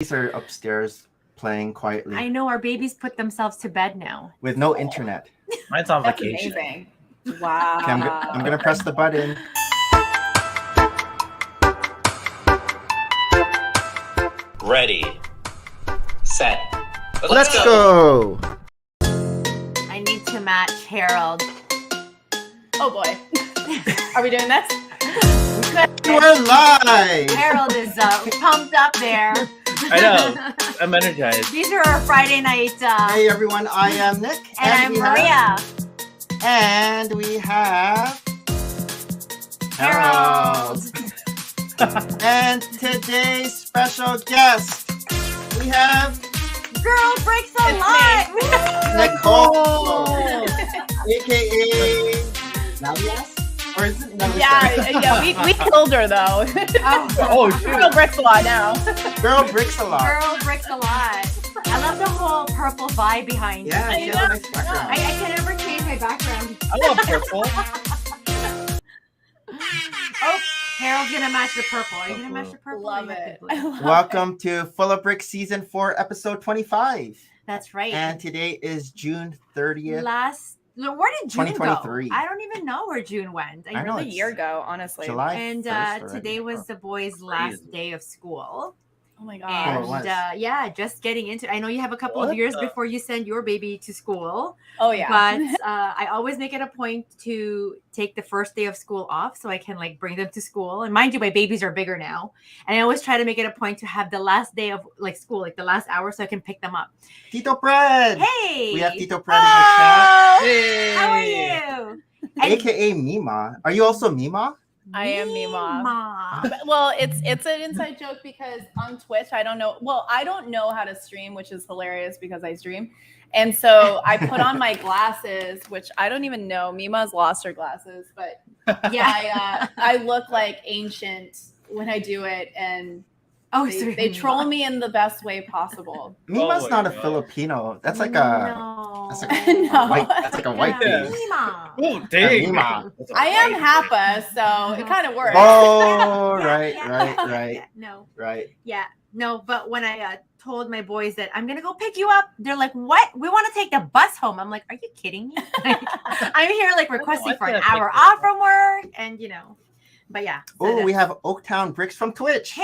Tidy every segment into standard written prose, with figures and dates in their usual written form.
These are upstairs playing quietly. I know our babies put themselves to bed now. With no internet. Mine's on That's vacation. amazing. Wow. Okay, I'm gonna press the button. Ready, set, Let's go. I need to match Harold. Oh boy. Are we doing this? We're live. Harold is pumped up there. I know. I'm energized. These are our Friday night. Hey everyone, I am Nick. And I'm we Maria. And we have Harold. And today's special guest, we have GirlBricksALot. Nicole, aka Nalias? Or is it Nalias? Yeah, we killed her though. Oh, shoot. GirlBricksALot now. GirlBricksALot. GirlBricksALot. I love the whole purple vibe behind it. Yeah, she has a nice background. I can never change my background. I love purple. Oh, Harold's gonna match the purple. Are you gonna match the purple? Love Or you it. have the blue? Welcome to Full of Bricks Season 4, Episode 25. That's right. And today is June 30th. Where did June go? 2023. I don't even know where June went. I know A it's year ago, honestly. July And 1st already. today was the boys' last Crazy. day of school. Oh my it gosh. was. And yeah, just getting into. I know you have a couple of What years the- before you send your baby to school. Oh yeah. But I always make it a point to take the first day of school off so I can like bring them to school. And mind you, my babies are bigger now. And I always try to make it a point to have the last day of like school, like the last hour, so I can pick them up. Tito Fred! Hey, We have Tito Fred in the chat. Hey. how are you? And AKA Mima. Are you also Mima? I am Mima. Mima. Well, it's an inside joke because on Twitch, I don't know how to stream, which is hilarious because I stream. And so I put on my glasses, which I don't even know. Mima's lost her glasses, but Yeah. I look like ancient when I do it, and Oh, they, sorry. they troll me in the best way possible. Mima's my not a God. Filipino. That's like a No. that's like a No. white. That's like a white Yeah. thing. Mima. Oh, dang. Mima. That's a I am white Hapa, so it kind of works. Oh, Yeah, right, yeah, right, yeah, right, yeah. No. right. Yeah, no, but when I told my boys that I'm gonna go pick you up, they're like, "What? We want to take the bus home." I'm like, "Are you kidding me?" I'm here like requesting for an hour off from work, and but yeah. so Oh, we that's- have Oaktown Bricks from Twitch. Hey.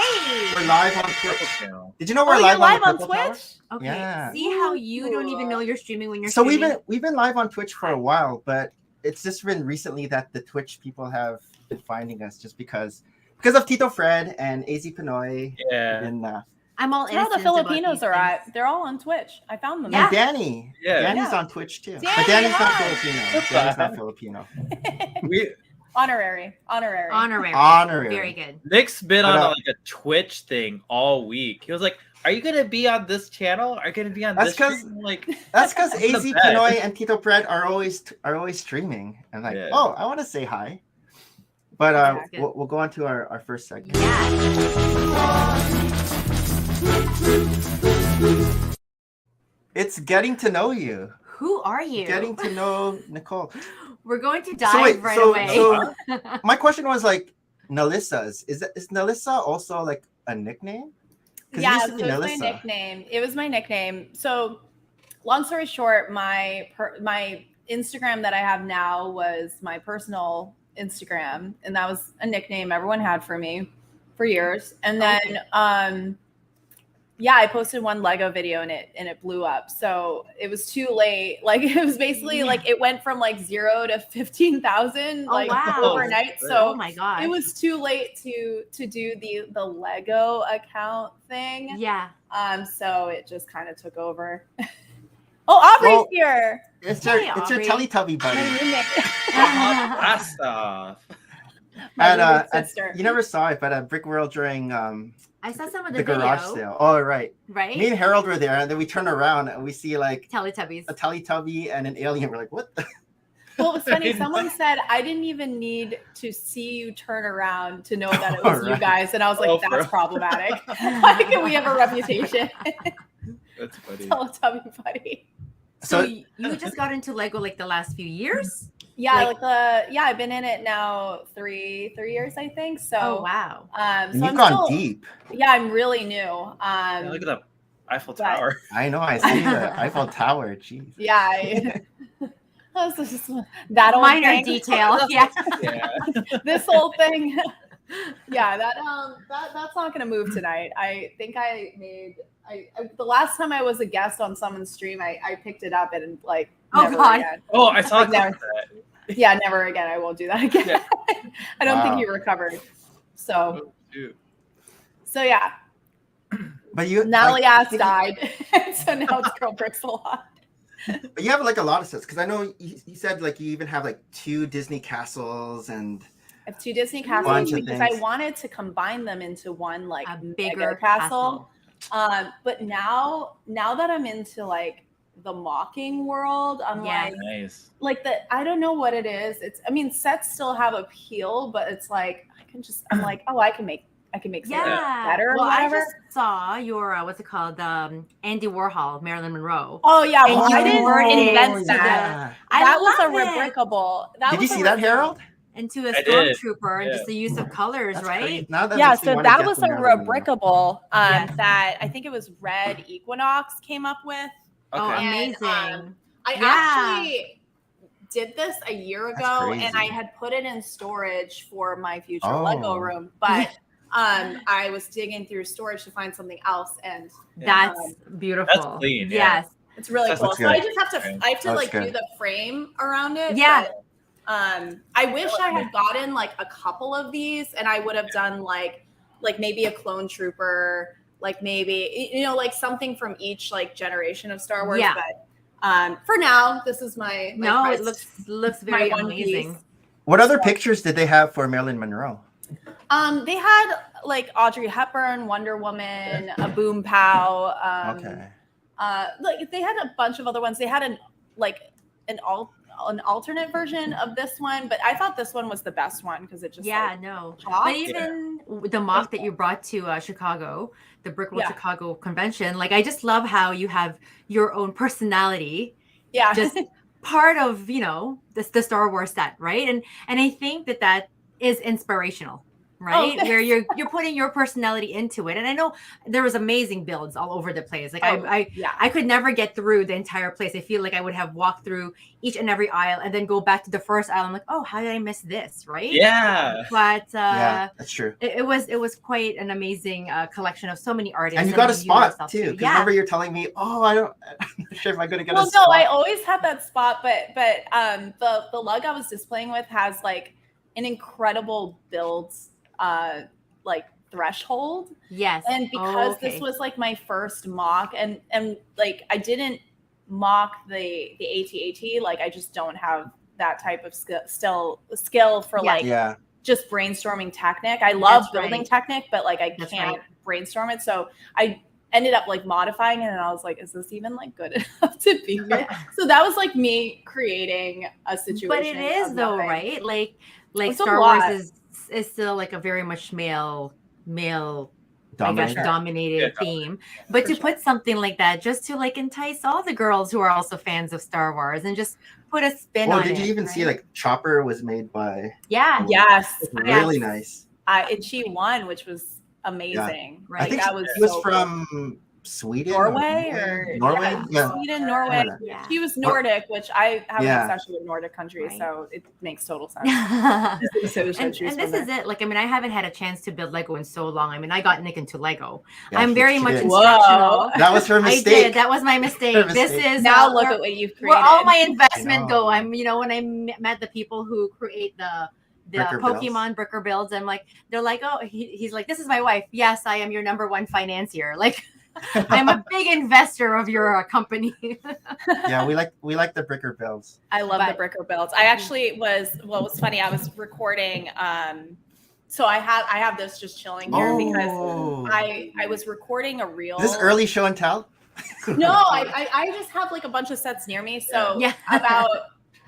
We're live on Twitch. Purple channel. Did you know we're Oh, live, you're live on, on the Purple Tower? Twitch? Okay. Yeah. See how you don't even know you're streaming when you're So streaming. we've been live on Twitch for a while, but it's just been recently that the Twitch people have been finding us just because of Tito Fred and AZ Pinoy Yeah. and I'm all That's where all the innocent about Filipinos these are things. at. They're all on Twitch. I found them. Yeah. Danny. Yeah. Danny's Yeah. on Twitch too. Danny, But Danny's not hi. Filipino. Danny's not Filipino. We Honorary. Honorary. Honorary. Very good. Nick's been But, on like a Twitch thing all week. He was like, "Are you gonna be on this channel? Are you gonna be on That's this?" 'cause- stream?" Like, That's because The AZ best. Pinoy and Tito Fred are always streaming. And like, Yeah. oh, I want to say hi. But Yeah, good. we'll go on to our first segment. Yeah. It's getting to know you. Who are you? Getting to know Nicole. We're going to dive right away. So my question was like, Nalissa's. Is Nalissa also like a nickname? 'Cause it Yeah, used so to be it was my Nalissa. nickname. It was my nickname. So, long story short, my Instagram that I have now was my personal Instagram, and that was a nickname everyone had for me for years. And then, yeah, I posted one Lego video and it blew up. So it was too late. Like it was basically like it went from like 0 to 15,000 like wow. overnight. Oh So my god. it was too late to do the Lego account thing. Yeah. So it just kind of took over. Oh, Aubrey's Well, here. It's Hey, your Aubrey. Teletubby My buddy. roommate. blast off. My At, roommate sister. you never saw it, but at Brick World during I saw some of the, the video, garage sale. Oh, right. right? Me and Harold were there, and then we turn around and we see like Teletubbies. a Teletubby and an alien. We're like, what? The? Well, it was funny. Someone said I didn't even need to see you turn around to know that it was you Alright. guys, and I was like, Oh, for "That's real? problematic. Why can we have a reputation?" That's funny. Teletubby buddy. So So you just got into Lego like the last few years? Yeah, Like- I've been in it now 3 years, I think. So Oh wow. And so you've I'm gone still, deep. yeah, I'm really new. Yeah, look at the Eiffel but- Tower. I know. I see the Eiffel Tower. Jeez. Yeah, that was just that old Minor thing. detail. Yeah. Yeah. This whole thing. Yeah, that's not gonna move tonight. I think the last time I was a guest on someone's stream, I picked it up and like Oh, never God. again. Oh, I saw Like, that. never. Yeah, never again. I won't do that again. Yeah. I don't think Wow. he recovered. So Oh, shoot. yeah, But you Natalie like, I Ass think died, so now it's GirlBricksALot. But you have like a lot of sets because I know you said like you even have like 2 Disney castles and I have 2 Disney Bunch castles of because I things. wanted to combine them into one like A mega bigger castle. But now that I'm into like the mocking world, I'm Yeah. Nice. like I don't know what it is. Sets still have appeal, but it's like I'm like, oh, I can make something Yeah. better or Well, I whatever. just saw your what's it called? Andy Warhol, Marilyn Monroe. Oh yeah, And well, you I didn't convert it invent into that. I That was a love it. rebrickable. Did you see that, Harold? Into a I did. stormtrooper and Yeah. just the use of colors, That's right? crazy. Now that Yeah, makes me so wanna that get was the a Marilyn Monroe. rebrickable Yes. that I think it was Red Equinox came up with. Oh, Okay. And, amazing. I Yeah. actually did this a year That's ago, crazy. and I had put it in storage for my future Oh. Lego room, but I was digging through storage to find something else, and That's beautiful. That's clean, yeah. Yes. it's really That's cool. looks So I good. just have to Looks like do good. the frame around it. Yeah. But, I wish I had gotten like a couple of these, and I would have done like maybe a clone trooper, like maybe like something from each like generation of Star Wars. Yeah. But for now, this is my No, it quest. looks my very one amazing. piece. What other pictures did they have for Marilyn Monroe? They had like Audrey Hepburn, Wonder Woman, a Boom Pow. Okay. Like they had a bunch of other ones. They had an alternate version of this one, but I thought this one was the best one because it just Yeah, like, no. popped. But even the mock that you brought to Chicago, the Brick World Yeah. Chicago convention, like I just love how you have your own personality, yeah, just part of the Star Wars set, right? And I think that is inspirational, right? thanks. Where you're putting your personality into it. And I know there was amazing builds all over the place. Like I could never get through the entire place. I feel like I would have walked through each and every aisle and then go back to the first aisle. I'm like, oh, how did I miss this, right? Yeah. But Yeah, that's true. it was quite an amazing collection of the artists. And you got a spot yourself too. Because Yeah. remember you're telling me, I'm not sure if I'm going to get well, a spot. no, I always had that spot, but the lug I was displaying with has like an incredible build like threshold. Yes. And because this was like my first mock and like I didn't mock the AT-AT, like I just don't have that type of skill for like Yeah. just brainstorming technique. I love That's building right. technique, but like I That's can't right. brainstorm it. So I ended up like modifying it and I was like, is this even like good enough to be here? So that was like me creating a situation. But it is of though, nothing. right? Like It's a Star lot. Wars is still like a very much male Dominated. dominated Yeah, theme. But For to sure. put something like that just to like entice all the girls who are also fans of Star Wars and just put a spin Well, on it. did you even see right? like Chopper was made by Yeah. Yes. It's really nice. And she won, which was amazing. Right. I think that was she was so from Sweden. Norway or Norway? Yeah. Sweden, Norway. Yeah. She was Nordic, which I have Yeah. an obsession with Nordic countries, Right. so it makes total sense. and So choose this from is there. it. Like, I mean, I haven't had a chance to build Lego in so long. I mean, I got Nick into Lego. Yeah, I'm she- very she much did. instructional. That was her I mistake. did. That was my mistake. Her This mistake. is Now look where- at what you've where created. all my I investment know. go. I'm, when I met the people who create the Bricker builds. Pokemon Bricker builds, I'm like, they're like, oh, he's like, this is my wife. Yes, I am your number one financier. Like, I'm a big investor of your company. Yeah, we like the Bricker builds. I love But- the Bricker builds. I actually it was funny. I was recording. So I have this just chilling here because Oh. I was recording a reel. Is this early show and tell? No, I just have like a bunch of sets near me. So Yeah. about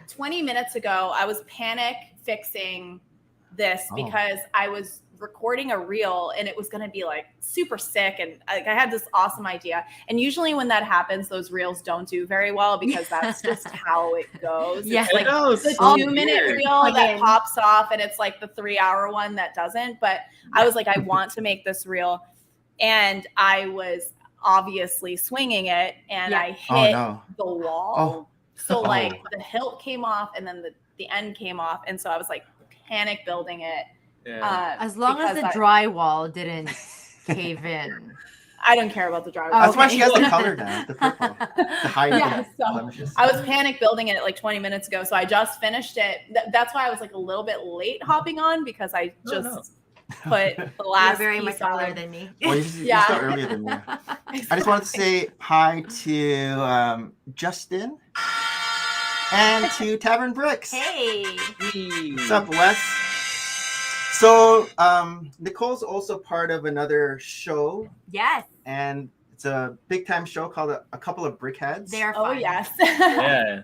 20 minutes ago, I was panic fixing this Oh. because I was recording a reel, and it was going to be like super sick, and I had this awesome idea. And usually when that happens, those reels don't do very well because that's just how it goes. Yeah. It's like the 2-minute reel that pops off, and it's like the 3-hour one that doesn't. But I was like, I want to make this reel, and I was obviously swinging it, and I hit the wall. So like the hilt came off, and then the end came off, and so I was like panic building it. Yeah. As long as the drywall didn't cave in. I don't care about the drywall. That's why she has the color now, the purple, to hide the blemishes. I was panic building it like 20 minutes ago, so I just finished it. That's why I was like a little bit late hopping on, because I just put the last. You're very much older than me. Well, you start earlier than me. I just wanted to say hi to Justin and to Tavern Bricks. Hey. What's up, Wes? So Nicole's also part of another show. Yes. And it's a big time show called A Couple of Brickheads. They are fun. Oh, yes. Yeah.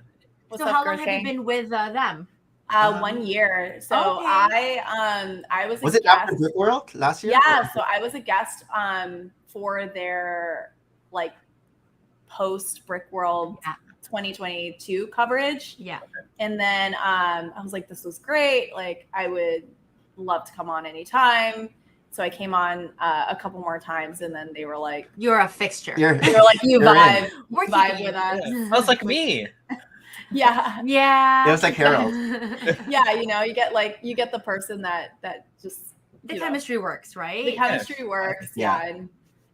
So how long have you been with them? 1 year. So I was it after Brick World last year? Yeah, so I was a guest for their like post Brick World 2022 coverage. Yeah. And then I was like, this was great. Like, I would love to come on anytime. So I came on a couple more times, and then they were like, you're a fixture. They were like, you vibe with us. That's like me. Yeah. Yeah. It was like Harold. Yeah, you get the person that just the chemistry works, right? The chemistry works. Yeah.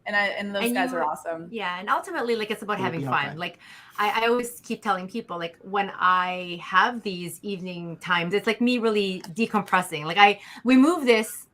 And those guys are awesome. Yeah, and ultimately, like, it's about having fun. Like, I always keep telling people, like, when I have these evening times, it's like me really decompressing. Like, we move this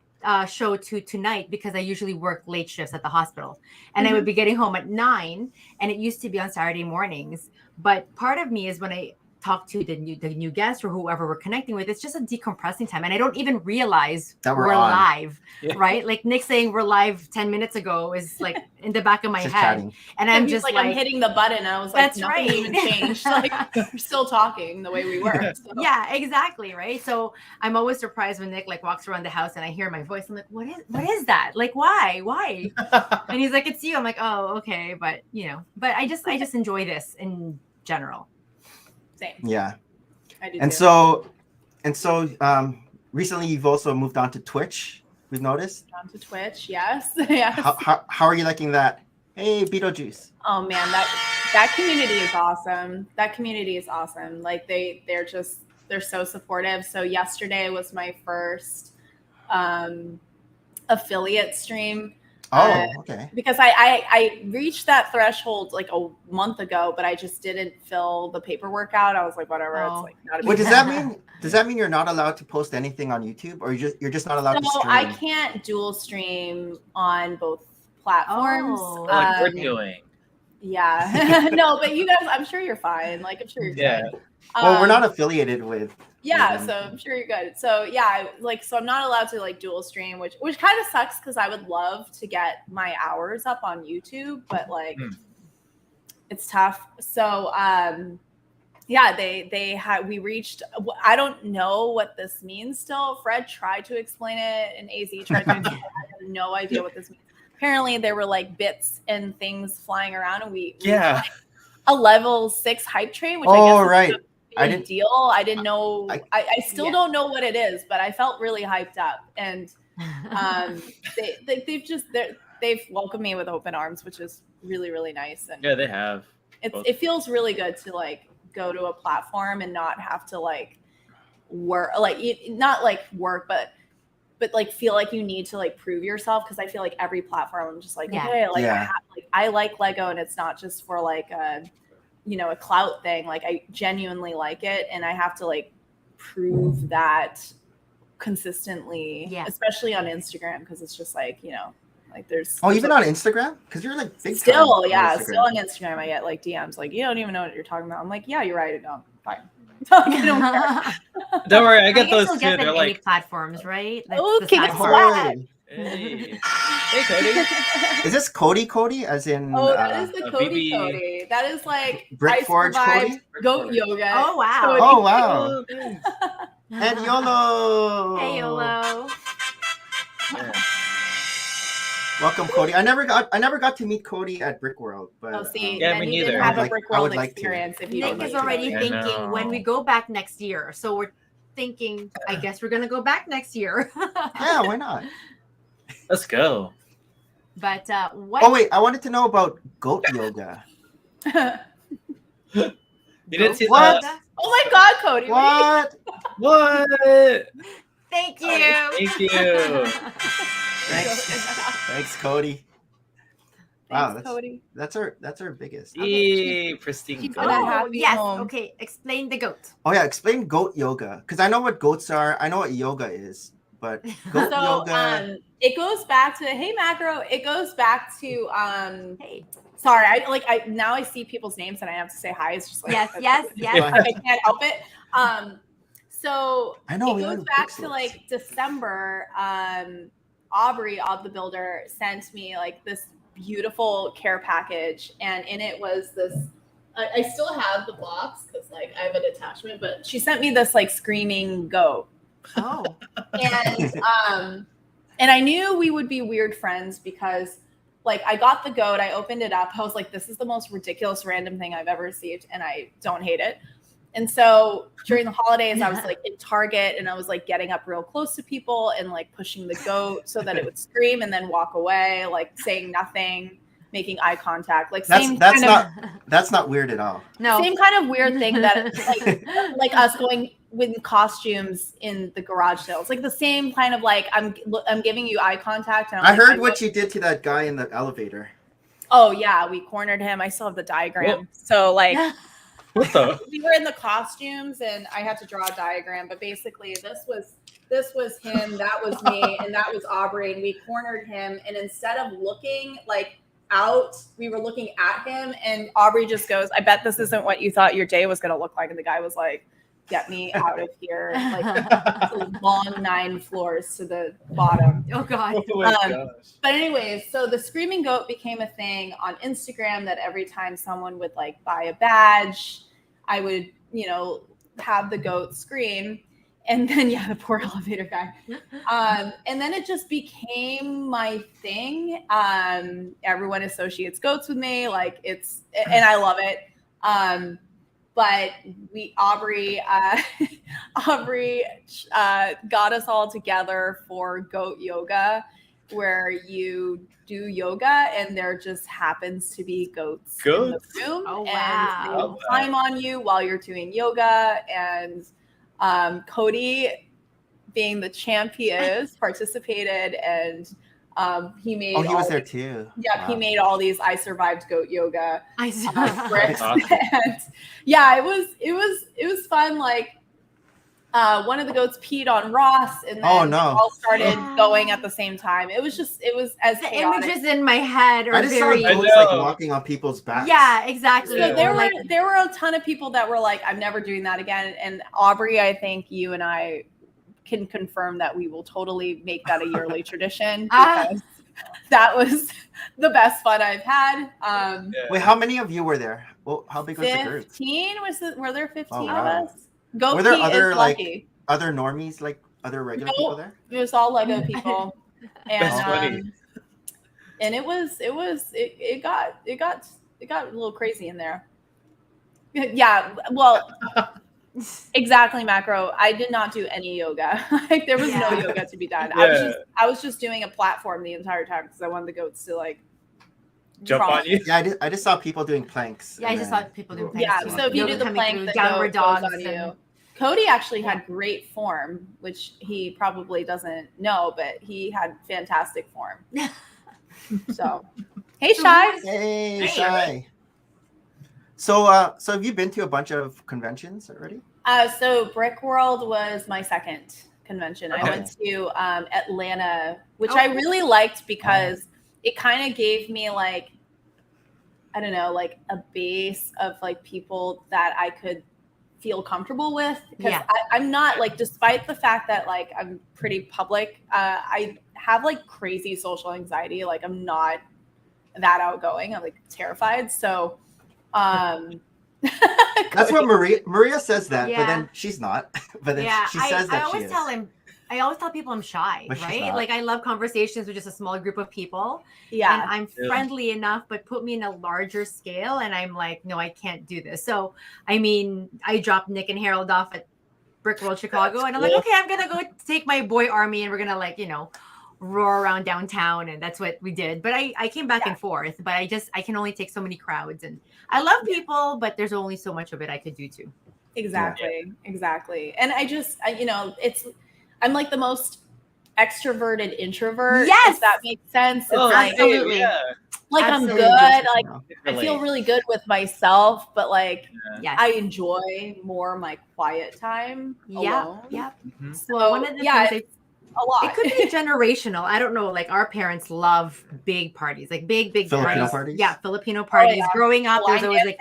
show to tonight because I usually work late shifts at the hospital, and I would be getting home at 9, and it used to be on Saturday mornings. But part of me is when I talk to the new guest or whoever we're connecting with, it's just a decompressing time, and I don't even realize that we're live, right? Like Nick saying we're live 10 minutes ago is like in the back of my head, chatting. and I'm just like, I'm hitting the button, and I was like, that's nothing even changed. Like, we're still talking the way we were. So. Yeah, exactly, right? So I'm always surprised when Nick like walks around the house and I hear my voice. I'm like, what is that? Like, why? And he's like, it's you. I'm like, oh, okay, but I just enjoy this in general. Same. Yeah. I do and too. so recently you've also moved on to Twitch, we've noticed. On to Twitch, yes. Yes. How are you liking that? Hey, Beetlejuice. Oh man, that community is awesome. That community is awesome. Like they're so supportive. So yesterday was my first affiliate stream. Oh, okay. Because I reached that threshold like a month ago, but I just didn't fill the paperwork out. I was like, whatever. It's like not a big What does that mean? Does that mean you're not allowed to post anything on YouTube, or you're just not allowed to stream? I can't dual stream on both platforms. Like we're doing. Yeah. No, but you guys, I'm sure you're fine. Like, I'm sure you're good. Well, we're not affiliated with. Yeah, so I'm sure you're good. So yeah, so I'm not allowed to like dual stream, which kind of sucks because I would love to get my hours up on YouTube, but like it's tough. So yeah, we reached. I don't know what this means still. Fred tried to explain it, and AZ tried to explain it. I have no idea what this means. Apparently, there were like bits and things flying around, and we like a level 6 hype train, which I guess is a big deal. I didn't know. I still don't know what it is, but I felt really hyped up, and they've welcomed me with open arms, which is really, really nice. And yeah, they have. It feels really good to like go to a platform and not have to like work, like not like work, but like feel like you need to like prove yourself, because I feel like every platform I'm just like, okay, like I like Lego, and it's not just for like a clout thing. Like I genuinely like it, and I have to like prove that consistently, especially on Instagram, because it's just like like there's even on Instagram, because you're like big still on Instagram I get like DMs like, you don't even know what you're talking about. I'm like, yeah, you're right, I don't. Fine. I don't care. Don't worry, I get those too. They're like platforms, right? Oh, King Swag. Hey, Cody. Is this Cody as in that is the Cody. That is like Brick Forge Cody? Goat yoga. Oh wow. Cody. Oh wow. And YOLO. Hey YOLO. Welcome, Cody. I never got to meet Cody at Brick World, but Oh, see, Yeah, then me you neither. didn't have I a would Brick I World would like to. experience if you Nick don't is like already I thinking know. when we go back next year. So we're thinking, I guess we're gonna go back next year. Yeah, why not? Let's go. But what? Oh wait, I wanted to know about goat yoga. You didn't see What? the Oh my God, Cody. What? what? Thank you. Thank you. Thanks, Cody. Wow, Thanks, that's Cody. that's our biggest. Yay, pristine She's goat. got a Oh happy yes. home. Okay. Explain the goat. Oh yeah, explain goat yoga because I know what goats are. I know what yoga is, but goat So yoga. it goes back to hey macro. It goes back to Hey. sorry, I now I see people's names and I have to say hi. It's just like Yes. I can't help it. So I know it we goes are back Bricks to Lots. like December. Aubrey of the Builder sent me like this beautiful care package, and in it was this. I still have the box because like I have an attachment, but she sent me this like screaming goat, Oh. and I knew we would be weird friends because like I got the goat, I opened it up, I was like, this is the most ridiculous random thing I've ever received, and I don't hate it. And so during the holidays, I was like in Target and I was like getting up real close to people and like pushing the goat so that it would scream and then walk away, like saying nothing, making eye contact, like same That's not weird at all. No. same kind of weird thing that like us going with costumes in the garage sales, like the same kind of like I'm giving you eye contact. And I heard what you did to that guy in the elevator. Oh yeah, we cornered him. I still have the diagram. Whoa. So like. What the? We were in the costumes and I had to draw a diagram, but basically this was him, that was me, and that was Aubrey, and we cornered him, and instead of looking like out, we were looking at him, and Aubrey just goes, I bet this isn't what you thought your day was going to look like. And the guy was like, get me out of here. Like long 9 floors to the bottom. Oh God. Oh my gosh. But anyways, so the screaming goat became a thing on Instagram that every time someone would like buy a badge, I would, have the goat scream. And then, the poor elevator guy. And then it just became my thing. Everyone associates goats with me. Like and I love it. But Aubrey got us all together for goat yoga, where you do yoga and there just happens to be goats in the room. Oh, and wow. they will climb on you while you're doing yoga. And Cody, being the champ he is, participated, and he made. Oh, he was there too. Yeah, Wow. he made all these I survived goat yoga bricks. Awesome. And yeah, it was fun. Like one of the goats peed on Ross, and then they all started going at the same time. It was as The chaotic. images in my head are I just very. saw goats like walking on people's backs. Yeah, exactly. So there Or, were a ton of people that were like, I'm never doing that again. And Aubrey, I think you and I can confirm that we will totally make that a yearly tradition, because that was the best fun I've had. Wait, how many of you were there? Well, how big was the group? 15 were there 15 Oh, of wow. us? Goat Were there Pete other is like lucky. other normies, like other regular people there? It was all Lego people. That's funny. And it got a little crazy in there. Yeah, well, exactly, Macro. I did not do any yoga. Like there was no yoga to be done. I was just doing a platform the entire time because I wanted the goats to like Jump on you. Yeah, I just saw people doing planks. Yeah, I just saw people doing planks. Yeah, too. so if you Yoga do the coming plank, through, the downward goat goes dogs on you. and- Cody actually had great form, which he probably doesn't know, but he had fantastic form. So, hey, Shy. Hey, Shy. So have you been to a bunch of conventions already? So Brick World was my second convention. Okay. I went to Atlanta, which I really liked because it kind of gave me like, I don't know, like a base of like people that I could feel comfortable with. Because I'm not like, despite the fact that like I'm pretty public, I have like crazy social anxiety. Like I'm not that outgoing. I'm like terrified. So that's what Maria says that, but then she's not. But then she says that I always she is. tell him. I always tell people I'm shy, But she's right? not. Like I love conversations with just a small group of people. And Yeah. I'm Yeah. friendly enough, but put me in a larger scale. And I'm like, no, I can't do this. So, I mean, I dropped Nick and Harold off at Brick World Chicago. That's And I'm like, cool. okay, I'm going to go take my boy army and we're going to like, roar around downtown. And that's what we did. But I came back and forth, but I can only take so many crowds. And I love people, but there's only so much of it I could do too. Exactly. And I'm like the most extroverted introvert. Yes! If that makes sense. It's like, absolutely. Yeah. like Absolutely. I'm good. Like I feel Relate. really good with myself, but like Yes. I enjoy more my quiet time alone. Yeah. Mhm. So Well, one of the yeah, things it's a lot. it could be generational. I don't know. Like our parents love big parties, like big Filipino parties? Yeah, Filipino parties. yeah. Growing up, there's Line always like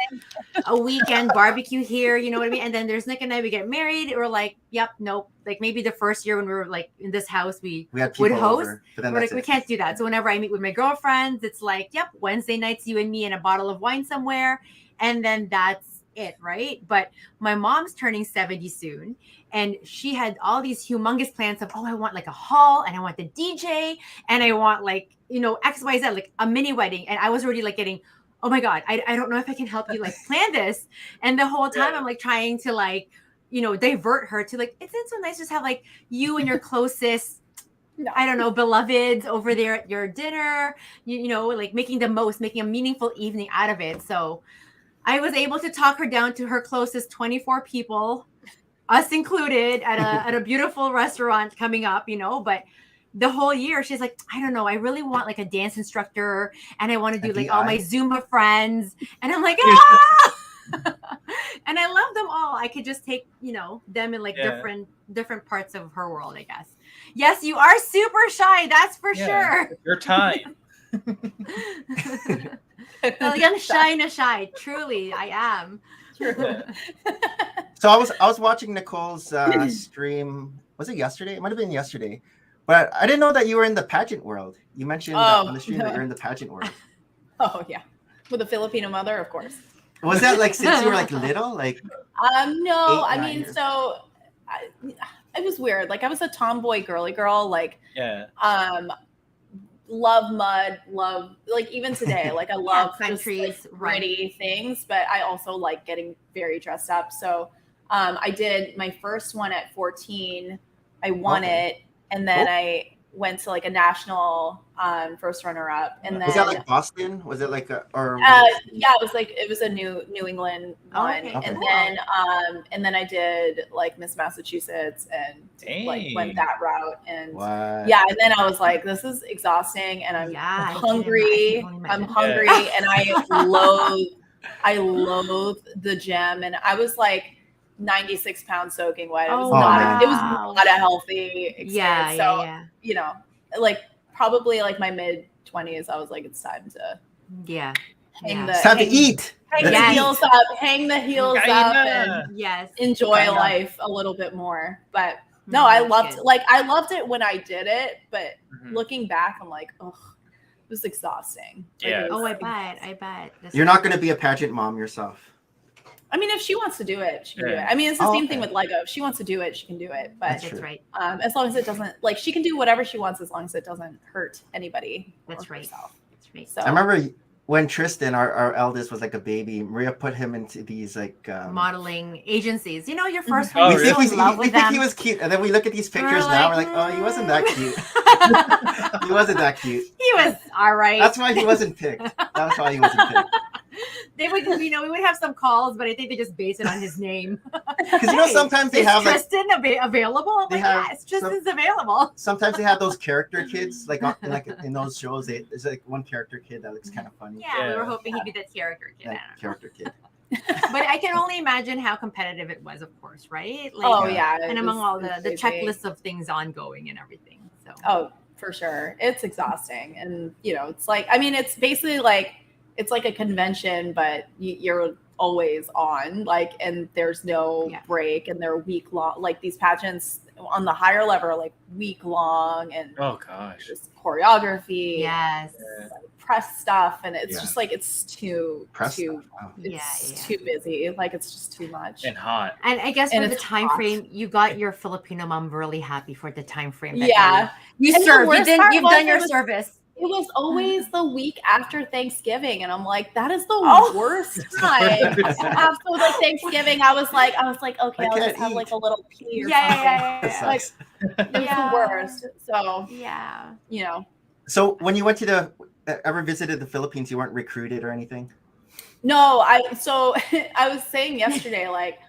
a weekend barbecue here. You know what I mean? And then there's Nick and I. We get married. We're like, yep, nope. Like maybe the first year when we were like in this house, we We had would people host. over, but then We're that's like, we it. can't do that. So whenever I meet with my girlfriends, it's like, yep, Wednesday nights, you and me and a bottle of wine somewhere, and then that's it, right? But my mom's turning 70 soon, and she had all these humongous plans of, I want like a hall, and I want the DJ, and I want like XYZ, like a mini wedding. And I was already like getting, oh my god, I don't know if I can help you like plan this. And the whole time I'm like trying to like divert her to like, it's so nice just have like you and your closest I don't know, beloveds over there at your dinner, like making a meaningful evening out of it. So I was able to talk her down to her closest 24 people, us included, at a beautiful restaurant coming up, but the whole year she's like, I don't know, I really want like a dance instructor, and I want to do like all my Zumba friends. And I'm like, and I love them all. I could just take, them in like different parts of her world, I guess. Yes, you are super shy. That's for sure. Your time. I'm shy. Truly, I am. So I was watching Nicole's stream. Was it yesterday? It might have been yesterday. But I didn't know that you were in the pageant world. You mentioned on the stream that you're in the pageant world. Oh yeah, with a Filipino mother, of course. Was that like since you were like little? Like no, 8, I mean, years. so it was weird. Like I was a tomboy girly girl. Like love mud, love like even today. Like I love countries, just, like, pretty things, but I also like getting very dressed up. So I did my first one at 14. I won it, and then I went to like a national first runner up. And then was that like Boston? Was it like it was a New England one. Okay. And then I did like Miss Massachusetts and like went that route. And and then I was like, this is exhausting, and I'm hungry. I'm hungry, and I loathe the gym, and I was like 96 pounds soaking wet. It was not a healthy experience. Like probably like my mid 20s, I was like, it's time to hang the heels up and enjoy life a little bit more. But no, I loved it when I did it, but looking back, I'm like, oh, it was exhausting. I bet. You're not going to be a pageant mom yourself. I mean, if she wants to do it, she can do it. I mean, it's the same thing with Lego. If she wants to do it, she can do it. But that's right. As long as it doesn't, like, she can do whatever she wants as long as it doesn't hurt anybody. That's right. Herself. That's right. So I remember when Tristan, our eldest, was like a baby, Maria put him into these like modeling agencies. Your first one, we think he was cute, and then we look at these pictures now. We're like, oh, he wasn't that cute. He wasn't that cute. He was all right. That's why he wasn't picked. That's why he wasn't picked. They would, we would have some calls, but I think they just base it on his name. Because sometimes they have Tristan available. Yes, Tristan's available. Sometimes they have those character kids, like in those shows. There's like one character kid that looks kind of funny. Yeah, we were hoping he'd be that character kid. Character kid. But I can only imagine how competitive it was, of course, right? Like, and among all the checklists of things ongoing and everything. So for sure, it's exhausting, and it's like, I mean, it's basically like. It's like a convention, but you're always on, like, and there's no break, and they're week long. Like these pageants on the higher level are like week long, and Oh gosh. just choreography, Yes. press stuff, and it's Yeah. just like it's too Press too stuff, wow. it's too busy. Like it's just too much. And hot. And I guess And for the it's time hot. frame, you got your Filipino mom really happy for the time frame. That Yeah. you And the served. worst part You've was done your it was- service. It was always the week after Thanksgiving, and I'm like, that is the Oh. worst time. After like Thanksgiving, I was like, okay, I I'll can't just have eat. like a little pea or Yeah, something. yeah. That Like, sucks. it was Yeah. the worst. So, Yeah. you know, So when you went to ever visited the Philippines, you weren't recruited or anything? no, I was saying yesterday, like,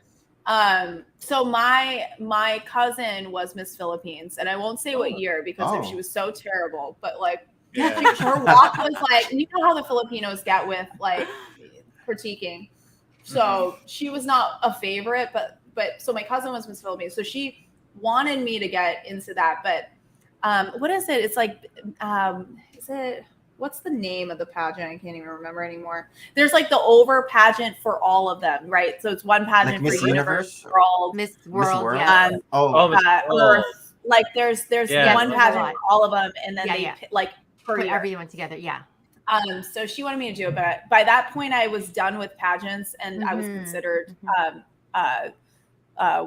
so my cousin was Miss Philippines, and I won't say what year because Oh. she was so terrible, but like Yeah. her walk was like, you know how the Filipinos get with like critiquing. So she was not a favorite, but so my cousin was Miss Philippines, so she wanted me to get into that. But what is it? It's like is it, what's the name of the pageant? I can't even remember anymore. There's like the over pageant for all of them, right? So it's one pageant Like for Miss universe, Universe? world, Miss World. World? Yeah. Oh, Miss World. Earth. Like there's Yeah. one There's a pageant lot. for all of them, and then Yeah, they yeah. like per Put year. everyone together. Yeah. So she wanted me to do it, but by that point I was done with pageants, and I was Mhm. considered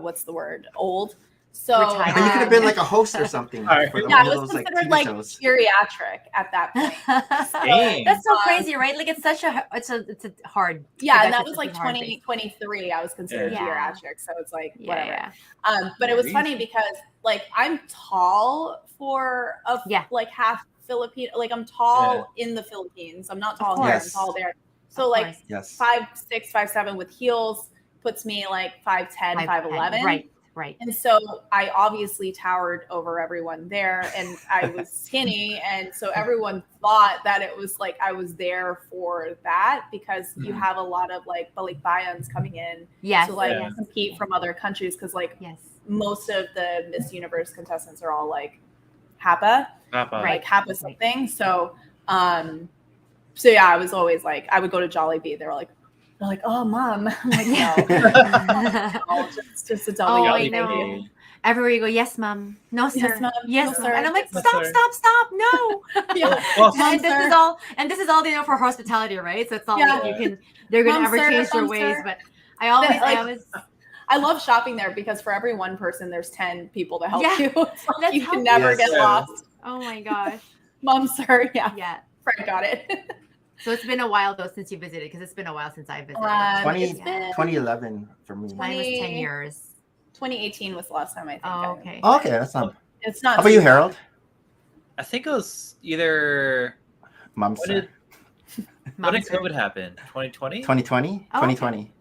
what's the word? Old. So Retired. but you could have been like a host or something. Alright. For yeah, one I of was those like considered TV like shows. geriatric at that point. Dang. That's so crazy, right? Like it's such a it's a hard. Yeah, and that's that was such like a hard thing. 2023. I was considered Yeah. geriatric, so it's like Yeah, whatever. yeah. But it was Crazy. funny because like I'm tall for Yeah. like half Filipino. Like I'm tall in the Philippines. I'm not tall here. I'm course. tall there. So Of like course. Yes. 5'6", 5'7" with heels puts me like 5'10", 5'11". Right. Right. And so I obviously towered over everyone there, and I was skinny, and so everyone thought that it was like I was there for that because you Mhm. have a lot of like balikbayans coming in Yes. to like Yeah. compete from other countries because like Yes. most of the Miss Universe contestants are all like Hapa, Papa. like Hapa something. So yeah, I was always like I would go to Jollibee. They're like, oh, mom. I'm like, no, no, just a Oh, W. I Jollibee. know. Everywhere you go, yes, mom. No, sir. Yes, mom. Yes, No, mom. sir. And I'm like, No, stop, sir. stop, stop. No. Yeah. Well, Mom, and this sir. is all they know for hospitality, right? So it's not like Yeah. they're gonna Mom, ever sir, change their mom, ways. sir. But I always, Like, I love shopping there because for every one person, there's 10 people to help Yeah. you. It's like Let's you help can never you. get Yes. lost. oh my gosh. Mom, sir. Yeah. Yeah. Frank got it. So it's been a while though since you visited, because it's been a while since I visited. 20 it's been 2011 for me. Mine was 10 20 years. 2018 was the last time I think. Oh, I- okay. Oh, okay, that's not. It's not. How about you, Harold? I think it was either Mom when said when did Mom's COVID happen? 2020. 2020. Oh, okay. 2020.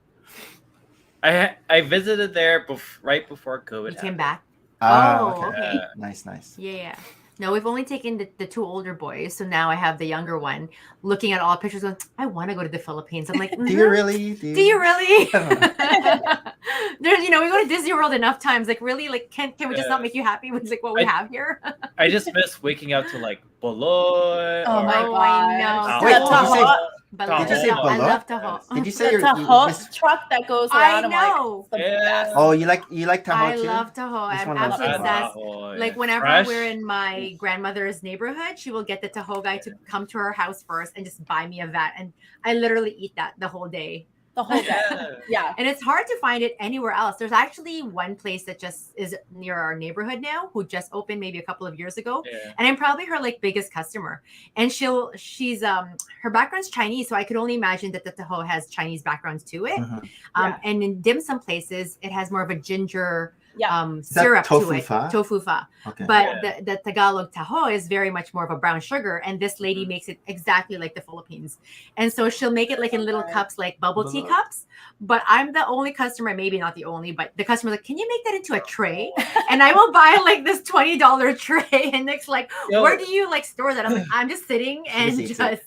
I visited there right before COVID. You came happened. back. Ah, Oh, okay. okay. Yeah. Nice. Yeah, yeah. No, we've only taken the two older boys, so now I have the younger one looking at all the pictures going, I want to go to the Philippines. I'm like, Do you really? Do you really? I There's, we go to Disney World enough times. Like, really? Like, can we just not Yeah. make you happy with like what we I- have here? I just miss waking up to like Boloy. Oh my Oh, god. I know. Wait, The did you say- Tahoe- But Did you say I Balot? love Tahoe. Did you say the you Tahoe missed- truck that goes I around? I'm know. like, it's the Yeah. best. Oh, you like Tahoe I too? love Tahoe. This I'm one loves absolutely Tahoe. obsessed. Like whenever Fresh. we're in my grandmother's neighborhood, she will get the Tahoe guy to come to her house first and just buy me a vat, and I literally eat that the whole day. The whole day. Yeah. Yeah. And it's hard to find it anywhere else. There's actually one place that just is near our neighborhood now, who just opened maybe a couple of years ago. Yeah. And I'm probably her like biggest customer. And she's her background's Chinese, so I could only imagine that the Tahoe has Chinese backgrounds to it. Mhm. Yeah. And in dim sum places, it has more of a ginger Yeah. that syrup tofu to it. fa? Tofu fa. Okay. But the Tagalog Tahoe is very much more of a brown sugar, and this lady makes it exactly like the Philippines. And so she'll make it like in little cups, like bubble tea Bubble. cups. But I'm the only customer, maybe not the only, but the customer's like, can you make that into a tray? And I will buy like this $20 tray. And Nick's like, Yo. where do you like store that? I'm like, I'm just sitting and eats just, it.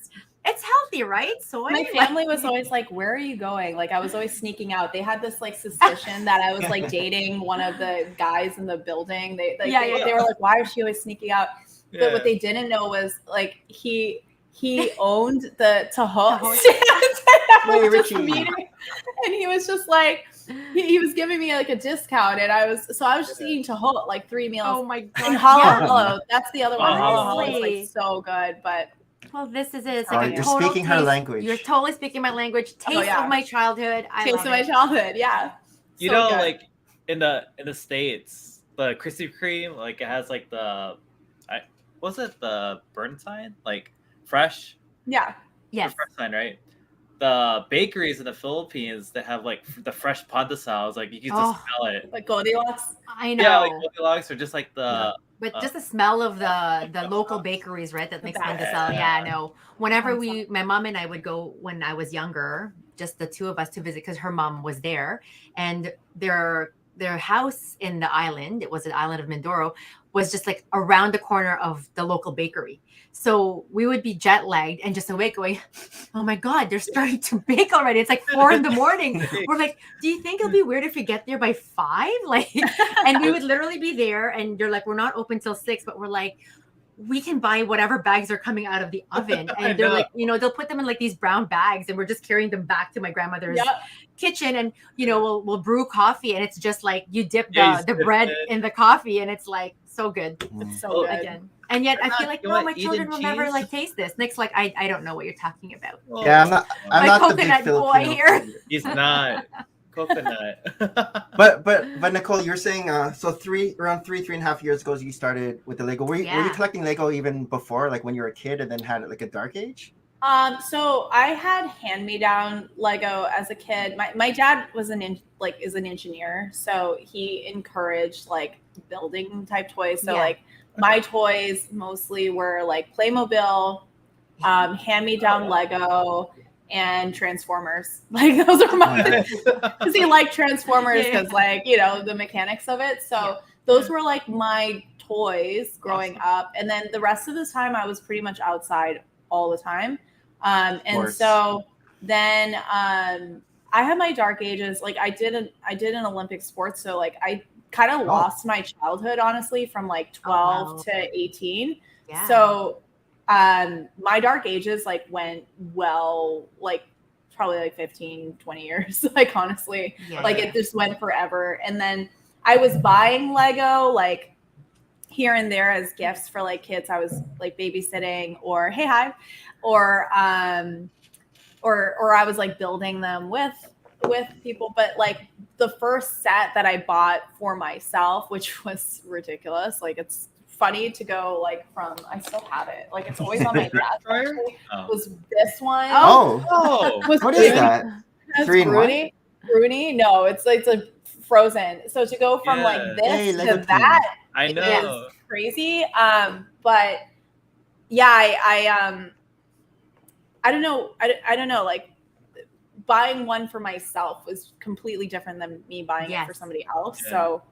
it's healthy, right? So My family was always like, where are you going? Like I was always sneaking out. They had this like suspicion that I was like dating one of the guys in the building. They were like, why is she always sneaking out? But what they didn't know was like he owned the Tahoe Tahoe. stand. I Hey, was just Richie. meeting, and he was just like, he was giving me like a discount, and I was just eating Tahoe like 3 meals. Oh my god. And Hollow Yeah. Hollow, that's the other one. Hollow Hollow is Honestly. like so good, but Well, this is it. It's Oh, like a you're total speaking her taste- language. You're totally speaking my language. Taste yeah. of my childhood. I taste love of my it. childhood. Yeah. You So know, good. like in the States, the Krispy Kreme, like it has like what's it, the Burnside, like fresh, Yeah. Yes. the fresh sign, right? The bakeries in the Philippines that have like the fresh pandesals, like you can just smell it. Like Goldilocks. I know. Yeah, like Goldilocks, or just like the But just the smell of the local bakeries, right? That makes best. pandesal. Yeah, I know. Whenever Pandesal. my mom and I would go when I was younger, just the two of us to visit because her mom was there, and their house in the island, it was an island of Mindoro, was just like around the corner of the local bakery. So we would be jet lagged and just awake going, oh my God, they're starting to bake already. It's like 4 a.m. We're like, do you think it'll be weird if we get there by 5? Like, and we would literally be there and they're like, we're not open till 6, but we're like, we can buy whatever bags are coming out of the oven. And they're like, they'll put them in like these brown bags and we're just carrying them back to my grandmother's kitchen. And, we'll brew coffee and it's just like you dip the bread in the coffee and it's like so good. It's so good. Again. And yet I feel like, you no, want my Eden children will never cheese? like taste this. Nick's like, I don't know what you're talking about. Yeah, I'm My not the big coconut boy Filipino here. food. He's not coconut. But Nicole, you're saying so around 3.5 years ago you started with the Lego. Were you collecting Lego even before, like when you were a kid and then had like a dark age? So I had hand-me-down Lego as a kid. My dad was is an engineer, so he encouraged like building type toys. So like my toys mostly were like Playmobil, hand-me-down Lego, and Transformers. Like those are my because he liked Transformers because like the mechanics of it. So those were like my toys growing up, and then the rest of the time I was pretty much outside all the time. And so then I had my dark ages. Like I did an Olympic sports, so like I kind of lost my childhood honestly from like 12 to 18. Yeah. So my dark ages like went like probably like 15, 20 years. Like honestly, it just went forever. And then I was buying Lego like here and there as gifts for like kids I was like babysitting or or I was like building them with people. But like the first set that I bought for myself, which was ridiculous, like it's funny to go like from, I still have it, like it's always on my desk actually, was this one. What is that? 3-in-1? Rooney? No, it's a Frozen. So to go from like this to that, I know, is crazy. But yeah, I don't know. I don't know. Like buying one for myself was completely different than me buying it for somebody else. Yeah. So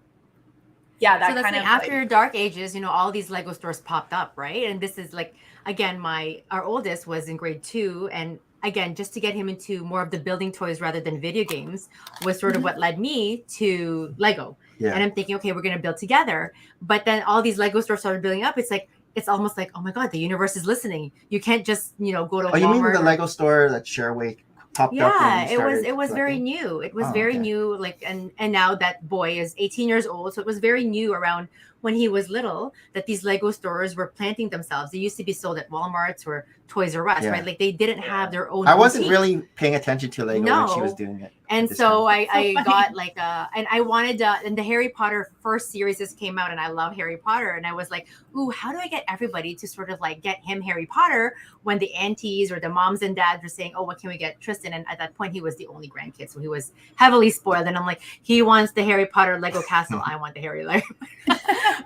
yeah, that kind of after your dark ages, all these Lego stores popped up, right? And this is like, again, our oldest was in grade 2, and again, just to get him into more of the building toys rather than video games was sort of what led me to Lego. Yeah. And I'm thinking, okay, we're going to build together. But then all these Lego stores started building up. It's like, it's almost like, oh my God, the universe is listening. You can't just, go to Walmart. Oh, you mean the Lego store that Shareway popped up? Yeah, it was very new. It was very new. Like, and now that boy is 18 years old. So it was very new around when he was little that these Lego stores were planting themselves. They used to be sold at Walmart's or Toys R Us, right? Like they didn't have their own. I wasn't really paying attention to Lego when she was doing it. And so I got like and I wanted and the Harry Potter first series just came out, and I love Harry Potter, and I was like, ooh, how do I get everybody to sort of like get him Harry Potter when the aunties or the moms and dads were saying, oh, what can we get Tristan? And at that point he was the only grandkid, so he was heavily spoiled. And I'm like, he wants the Harry Potter Lego castle, I want the Harry Lego.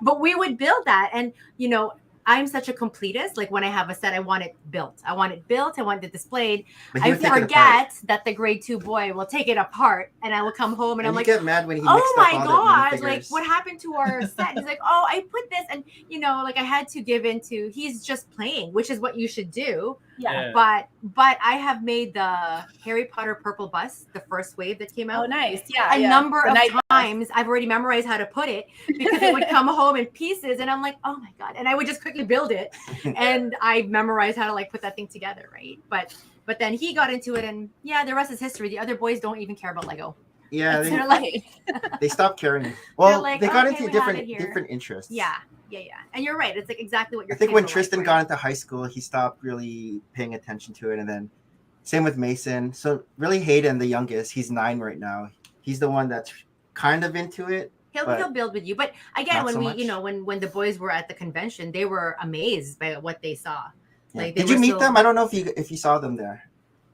But we would build that, and I'm such a completist. Like when I have a set, I want it built. I want it displayed. I forget that the grade 2 boy will take it apart, and I will come home and I'm like, get mad when he oh my God, like what happened to our set? He's like, oh, I put this, and like I had to give into. He's just playing, which is what you should do. Yeah. But I have made the Harry Potter purple bus, the first wave that came out. Oh, nice. Yeah. A number of times. I've already memorized how to put it because it would come home in pieces, and I'm like, oh my God. And I would just quickly build it. And I memorized how to like put that thing together, right? But then he got into it, and the rest is history. The other boys don't even care about Lego. Yeah, They're like, they stopped caring. Well, like, they got okay, into we have it different here. different interests. yeah. And you're right. It's like exactly what I you're. think when Tristan got into high school, he stopped really paying attention to it, and then same with Mason. So really, Hayden, the youngest, he's 9 right now. He's the one that's kind of into it. He'll build with you. But again, not when so we, much. when the boys were at the convention, they were amazed by what they saw. Yeah. Like, they did you were meet still- them? I don't know if you saw them there.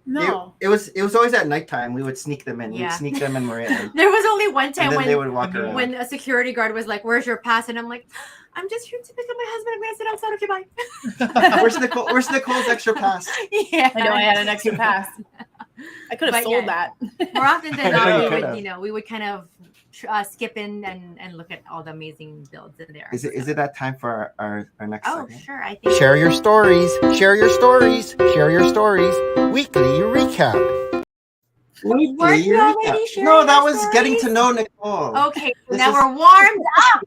No. It was always at nighttime. We would sneak them in. Yeah. We'd sneak them in Maria. There was only one time And then when they would walk around. when a security guard was like, "Where's your pass?" and I'm like, "I'm just here to pick up my husband. I'm gonna sit outside. Okay, bye." Where's Nicole's extra pass? Yeah, I know I had an extra pass. I could have But sold yeah. that. More often than I know not, you we would, could've. we would kind of skip in and look at all the amazing builds in there. Is it that time for our next Oh, segment? sure. I think. Share your stories. Share your stories. Share your stories. Weekly recap. Weren't you already sharing No, that our was getting to stories? know Nicole. Okay, so This now is- we're warmed up.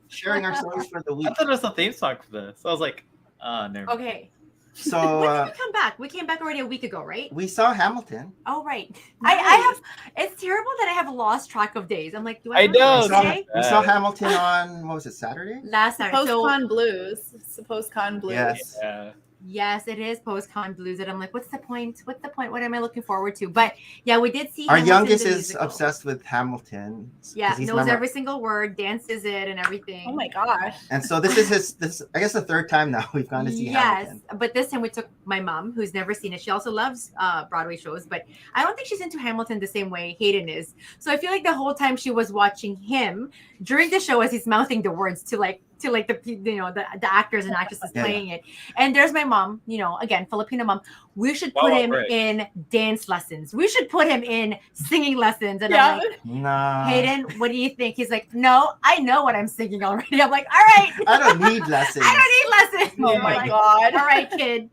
Sharing our stories for the I week. thought it was a theme song for this. I was like, never mind. Okay. So When did we come back? We came back already a week ago, right? we saw Hamilton. Oh, right. Nice. I have. It's terrible that I have lost track of days. I'm like, do I? I have know, a We saw, birthday? we saw Hamilton on what was it, Saturday? Last Saturday. So, Post-con blues. It's post-con blues. Yes. Yeah. yes, it is post-con blues, and I'm like, what's the point? What's the point? What am I looking forward to? But yeah, we did see. Our Hamilton, youngest the is musical. obsessed with Hamilton. 'cause Yeah, he's knows every single word, dances it, and everything. Oh my gosh. And so this is this I guess the third time now we've gone to see Yes, Hamilton. but this time we took my mom, who's never seen it. She also loves Broadway shows, but I don't think she's into Hamilton the same way Hayden is. So I feel like the whole time she was watching him during the show as he's mouthing the words to the actors and actresses Yeah, playing it. And there's my mom, again, Filipino mom. We should Wow, put him great. in dance lessons. We should put him in singing lessons. And Yeah. I'm like, Nah. Hayden, what do you think? He's like, no, I know what I'm singing already. I'm like, all right. I don't need lessons. I don't need lessons. Oh I'm my like, god. all right, kid.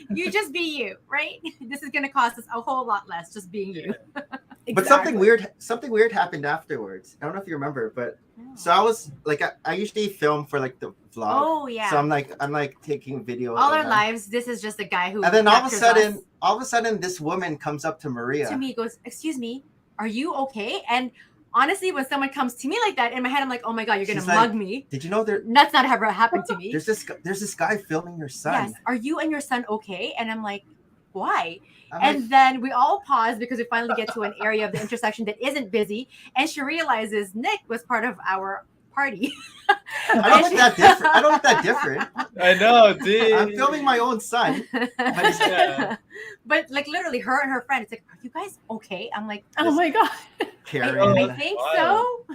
You just be you, right? This is gonna cost us a whole lot less just being you. But something weird happened afterwards. I don't know if you remember, but so I was like I usually film for like the vlog. Oh yeah. So I'm like taking video. all of our them. lives, this is just a guy who And then all of a captures sudden this woman comes up to Maria. us. To me goes, excuse me, are you okay? And honestly, when someone comes to me like that, in my head, I'm like, oh my god, you're gonna She's mug like, me. Did you know That's not ever happened to me. there's this guy filming your son? Yes. Are you and your son okay? And I'm like, why? I'm And like, then we all pause because we finally get to an area of the intersection that isn't busy. And she realizes Nick was part of our party. I don't look that different. I don't look that different. I know, dude. I'm filming my own son. Yeah. But like literally her and her friend, it's like, are you guys okay? I'm like, Oh my god. Karen. I think so.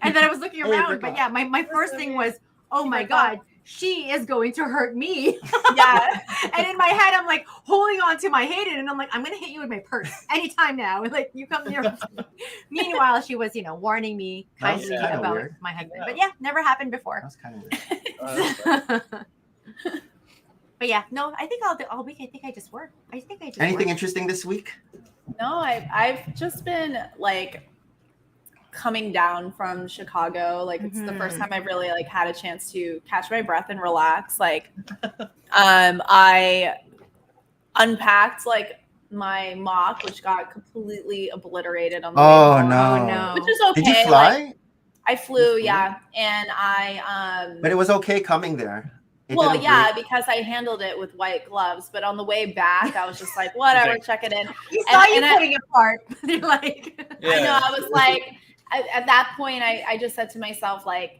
And then I was looking Hey, around, Rebecca. but yeah, my first thing was, oh my God, she is going to hurt me. Yeah. And in my head, I'm like holding on to my Hayden, and I'm like, I'm gonna hit you with my purse anytime now. Like you come near me. Meanwhile, she was, warning me That was kindly kinda about weird. my husband. Yeah. But yeah, never happened That before. was kind of weird. But yeah, no, I think all week. I think I just work. Anything work. interesting this week? No, I've just been like coming down from Chicago. Like it's the first time I've really like had a chance to catch my breath and relax. Like I unpacked like my mock, which got completely obliterated on the way Oh home, no. Oh, no. which is okay. Did you Like, fly? I flew, flew? yeah, and I But it was okay coming there. It well, didn't yeah, break. because I handled it with white gloves. But on the way back, I was just like, whatever, Okay. check it in. You saw you and I- putting it apart. You're like, I know. I was like, at that point, I just said to myself, like,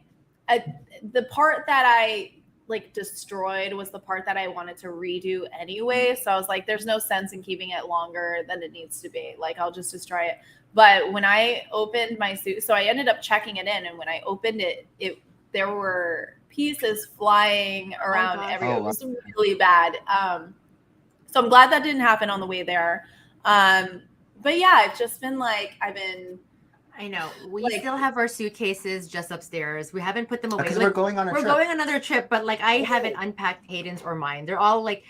the part that I like destroyed was the part that I wanted to redo anyway. So I was like, there's no sense in keeping it longer than it needs to be. Like, I'll just destroy it. But when I opened my suit, so I ended up checking it in, and when I opened it, there were pieces flying around gosh. everywhere. Oh, It was really bad. So I'm glad that didn't happen on the way there. But yeah, it's just been like I know. We Like- still have our suitcases just upstairs. We haven't put them away. Because Like, we're going on a we're trip. going on another trip, but like I haven't unpacked Hayden's or mine. They're all like,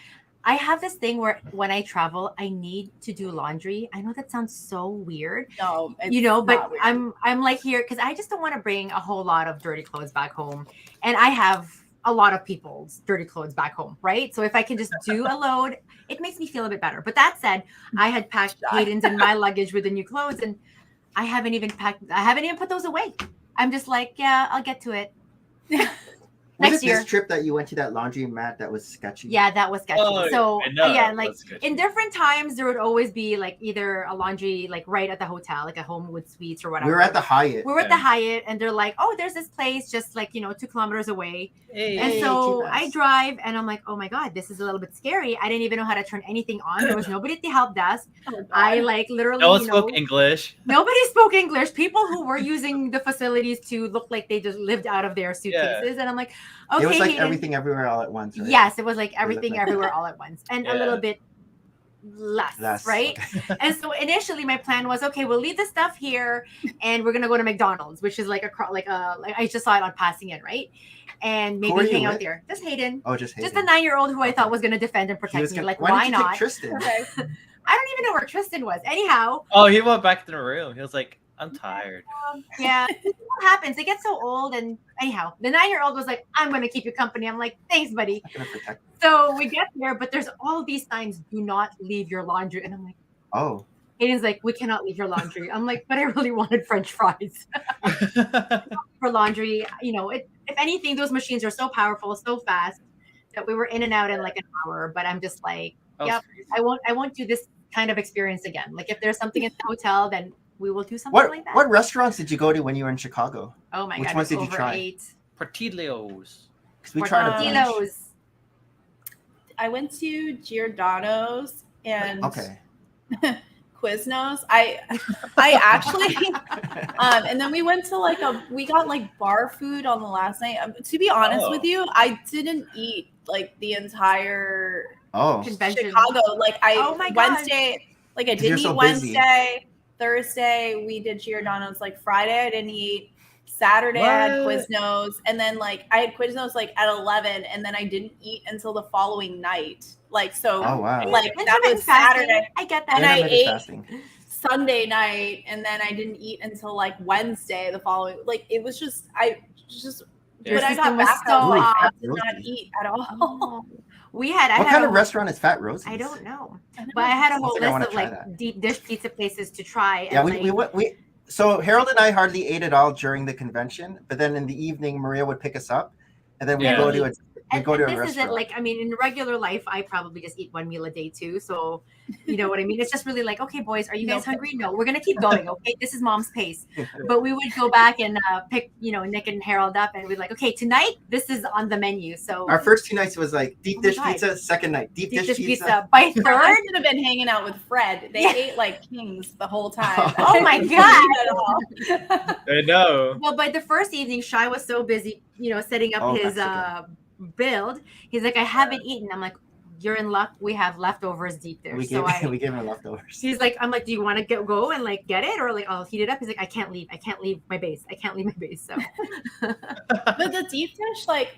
I have this thing where when I travel, I need to do laundry. I know that sounds so weird, no, it's but not weird. I'm like here because I just don't want to bring a whole lot of dirty clothes back home, and I have a lot of people's dirty clothes back home, right? So if I can just do a load, it makes me feel a bit better. But that said, I had packed Hayden's and my luggage with the new clothes, and I haven't even put those away. I'm just like, yeah, I'll get to it. Was Next it year. this trip that you went to that laundry mat that was sketchy? Yeah, that was sketchy. Oh, So I know, again, like that's sketchy. in different times, there would always be like either a laundry like right at the hotel, like a Homewood Suites or whatever. We were at the Hyatt. We were at the Hyatt, and they're like, "Oh, there's this place just like 2 kilometers away." Hey, And Hey, so cheap I ass. drive, and I'm like, "Oh my god, this is a little bit scary." I didn't even know how to turn anything on. There was nobody at the help desk. Oh, God. I like literally, no one spoke English. nobody spoke English. People who were using the facilities to look like they just lived out of their suitcases, and I'm like, "Okay." It was like Hayden. everything everywhere all at once, right? Yes, it was like everything like- everywhere all at once, and a Yeah. little bit less, right? okay. And so initially, my plan was, okay, we'll leave the stuff here, and we're gonna go to McDonald's, which is like like I just saw it on passing in, right? And Who were maybe you hang out with? there. Just Hayden, Oh, just just Hayden. a 9-year-old who I thought Okay. was gonna defend and He protect was me. gonna, Like, why why did you not? take Tristan? Okay. I don't even know where Tristan was. Anyhow, Oh, he went back to the room. He was like, I'm tired. yeah, what happens? They get so old, and anyhow, the 9-year-old was like, "I'm gonna keep you company." I'm like, "Thanks, buddy." I'm gonna protect. So we get there, but there's all these signs: "Do not leave your laundry," and I'm like. Oh, Hayden's like, we cannot leave your laundry. I'm like, but I really wanted French fries for laundry. If anything, those machines are so powerful, so fast that we were in and out in like an hour. But I'm just like, That was yep, crazy. I won't do this kind of experience again. Like if there's something in the hotel, then we will do something like that. what restaurants did you go to when you were in Chicago? Oh my which god, ones did you over try? 8. Portillo's. Because we tried a bunch. Portillo's. I went to Giordano's and Okay. Quiznos. I actually and then we went to we got like bar food on the last night. To be honest Oh. with you, I didn't eat like the entire Oh, Convention. Chicago. Like Oh my God. Wednesday, like I 'Cause you're didn't eat so busy. Wednesday. Thursday we did Giordano's. Like Friday I didn't eat. Saturday I had What? Quiznos, and then like I had Quiznos like at 11, and then I didn't eat until the following night. Like so, oh wow. like that Intermittent was fasting. Saturday. I get that. And I Intermittent ate- fasting. Sunday night, and then I didn't eat until like Wednesday the following. Like it was just Your when I system got was back, so I was like, I off. did not eat at all. Oh. We had. I What had kind a of restaurant is Fat Rosie's? I don't know. But I had a whole Sounds like I wanna list of try like that. deep dish pizza places to try. Yeah, and, we like, went. So Harold and I hardly ate at all during the convention, but then in the evening, Maria would pick us up, and then we Yeah. go to a and a this is it. restaurant. Like, I mean, in regular life, I probably just eat one meal a day too. So, you know what I mean? It's just really like, okay, boys, are you guys hungry? No, we're gonna keep going. Okay, this is mom's pace. But we would go back and pick, Nick and Harold up, and we'd like, okay, tonight this is on the menu. So Our first 2 nights was like deep Oh my dish God. pizza. Second night, deep deep dish pizza. By I third, should have been hanging out with Fred. They Yeah. ate like kings the whole time. Oh my I didn't God. eat at all. I know. well, by the first evening, Shai was so busy, setting up Oh, his Mexican. build. He's like, I haven't eaten. I'm like, you're in luck. We have leftovers deep dish. We So gave we gave him leftovers. he's like, I'm like, do you want to go and like get it, or like I'll heat it up? He's like, I can't leave my base. So But the deep dish, like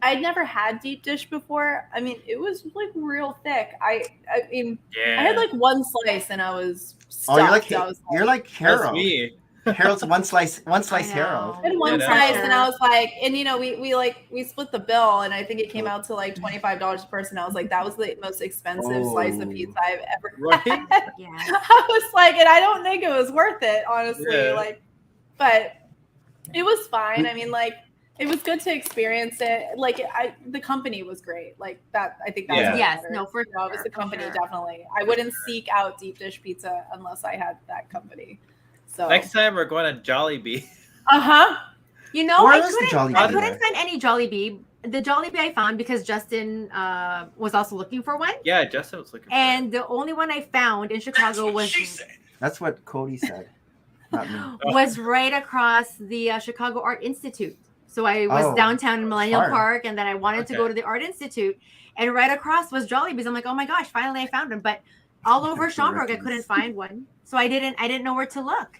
I'd never had deep dish before. I mean, it was like real thick. I mean, Yeah. I had like one slice and I was Oh, stuffed. I was you're like That's Harold. me. Harold's one slice I Harold. know. I had one You know? slice and I was like, and we split the bill, and I think it came out to like $25 a person. I was like, that was the most expensive slice of Oh. pizza I've ever Right? had. yeah. I was like, and I don't think it was worth it, honestly. Yeah. Like, but it was fine. I mean, like, it was good to experience it. Like, the company was great. Like that, I think that Yeah. was Yes, better. no, for You know, it was sure, the for company, sure. definitely. I wouldn't seek out deep dish pizza unless I had that company. So, Next time we're going to Jollibee. Where I is the couldn't. Jollibee I there? couldn't find any Jollibee. The Jollibee I found because Justin was also looking for one, Yeah, Justin was looking for and the only one I found in Chicago was That's what Cody said, not me. was right across the Chicago Art Institute. So I was Oh, downtown in Millennial far. Park, and then I wanted to Okay. go to the Art Institute, and right across was Jollibee's. I'm like, oh my gosh, finally I found one. But all over Actually Schaumburg, I reckons. couldn't find one, so I didn't know where to look.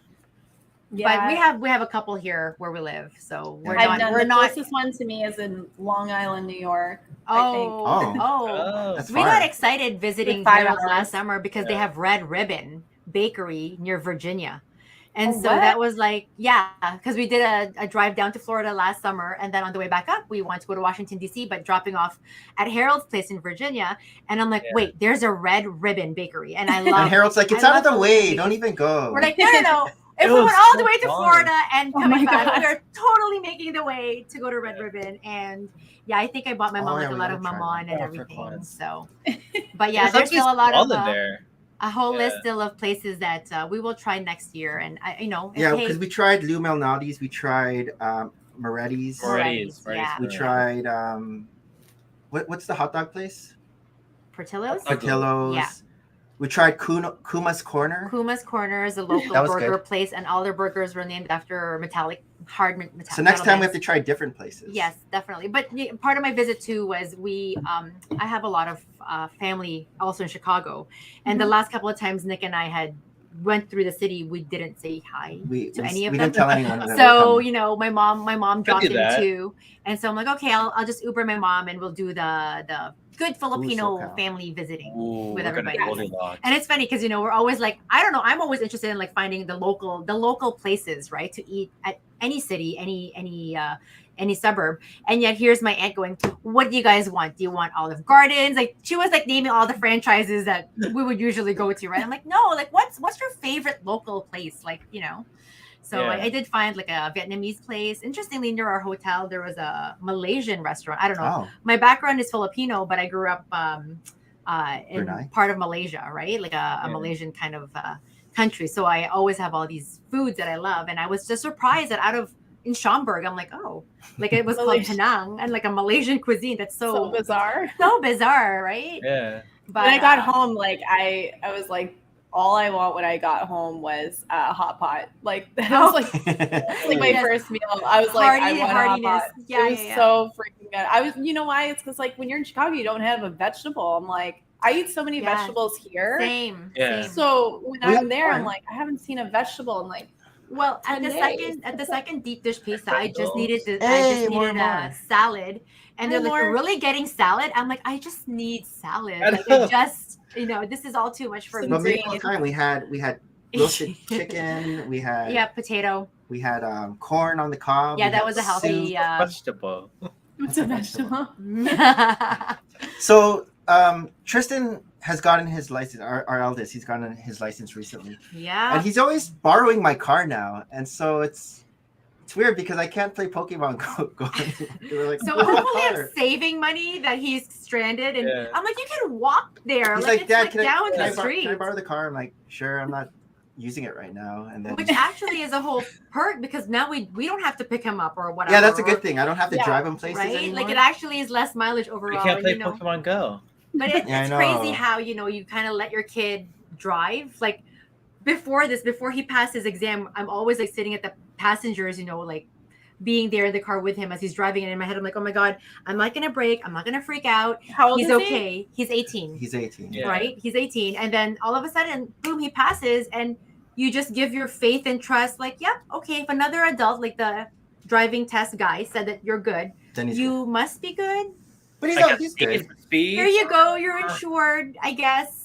yeah. But we have a couple here where we live, so we're I've not. done We're the not. closest one to me is in Long Island, New York. I think. Oh, oh. Oh. That's We far. got excited visiting Like 5 Harold's hours. last summer because they Yeah. have Red Ribbon Bakery near Virginia. And Oh, so what? that was like, yeah, because we did a drive down to Florida last summer. And then on the way back up, we wanted to go to Washington, D.C., but dropping off at Harold's place in Virginia. And I'm like, Yeah. wait, there's a Red Ribbon Bakery. And I And love Harold's like, it's I out of love the those way. things. Don't even go. We're like, no. If It we was went all so the way to fun. Florida and Oh coming my back, God. we are totally making the way to go to Red Ribbon. And yeah, I think I bought my Oh, mom yeah, like a we lot gotta of try mamon and that. Yeah, everything. turquoise. So, but yeah, There's there's still a lot of there. a whole Yeah. list still of places that we will try next year. And I, if, Yeah, hey, because we tried Lou Malnati's, we tried Moretti's, Moretti's, yeah. we tried what's the hot dog place? Portillo's. Hot dog. Portillo's. Yeah. We tried Kuma's Corner. Kuma's Corner is a local That was burger good. place, and all their burgers were named after hard metal. So next time we have metal to try different places. Yes, definitely. But part of my visit too was I have a lot of family also in Chicago, and the last couple of times Nick and I had went through the city, we didn't say hi to any of we them. didn't tell anyone. That So we were coming. my mom dropped do in that. too, and so I'm like, okay, I'll just Uber my mom, and we'll do the good Filipino SoCal. family visiting Ooh, with we're gonna everybody. Goldilocks. And it's funny because we're always like, I don't know, I'm always interested in like finding the local places, right, to eat at any city, any suburb. And yet here's my aunt going, what do you guys want? Do you want Olive Gardens? Like she was like naming all the franchises that we would usually go to, right? I'm like, no, like what's your favorite local place? Like, So Yeah. I did find like a Vietnamese place. Interestingly, near our hotel, there was a Malaysian restaurant. I don't know. Oh, My background is Filipino, but I grew up in Brunei? part of Malaysia, right? Like a Yeah. Malaysian kind of country. So I always have all these foods that I love. And I was just surprised that in Schaumburg, I'm like, oh, like it was called Malaysian. Penang and like a Malaysian cuisine. That's So so bizarre. bizarre, right? Yeah. But When I got home, like I was like, all I want when I got home was a hot pot. Like that was like my Yes. first meal. I was like, I want a hot Hardiness. pot. Yeah, it was yeah. so freaking good. I was, you know why? It's because like when you're in Chicago, you don't have a vegetable. I'm like, I eat so many Yes. vegetables here. Same. Yeah. Same. So when We I'm there, are. I'm like, I haven't seen a vegetable in like Well, at 10 the days. second deep dish pizza, I just needed Hey, more. a salad, and they're like, More. "You're really getting salad?" I'm like, "I just need salad. I Like, know. I just, this is all too much for Some me." but green. meanwhile, time we had roasted chicken. We had Yeah, potato. we had corn on the cob. Yeah, we that had was a healthy. soup. Vegetable. it's a vegetable. So Tristan has gotten his license. Our eldest, he's gotten his license recently, Yeah. and he's always borrowing my car now, and so it's weird because I can't play Pokemon Go. We're like, So "Where's my hopefully I'm car?" saving money that he's stranded, and Yeah. I'm like, you can walk there. He's like, like, it's Dad, like can down I the borrow, street. can I borrow the car? I'm like, sure, I'm not using it right now. And then Which actually is a whole perk because now we don't have to pick him up or whatever. yeah, that's a good thing. I don't have to Yeah, drive him places right? anymore. Like it actually is less mileage We overall. can't play and, Pokemon Go. But Yeah, I it's crazy know. how you kind of let your kid drive. Like before he passed his exam, I'm always like sitting at the passengers, like being there in the car with him as he's driving. And in my head, I'm like, oh my god, I'm not gonna break. I'm not gonna freak out. How old He's is he? okay. He's 18. He's 18. Yeah. Right? He's 18, and then all of a sudden, boom, he passes, and you just give your faith and trust. Like, yep, okay. If another adult, like the driving test guy, said that you're good, Then he's you must be good. but I guess he's tickets good. for speed. Here you go. You're insured, I guess.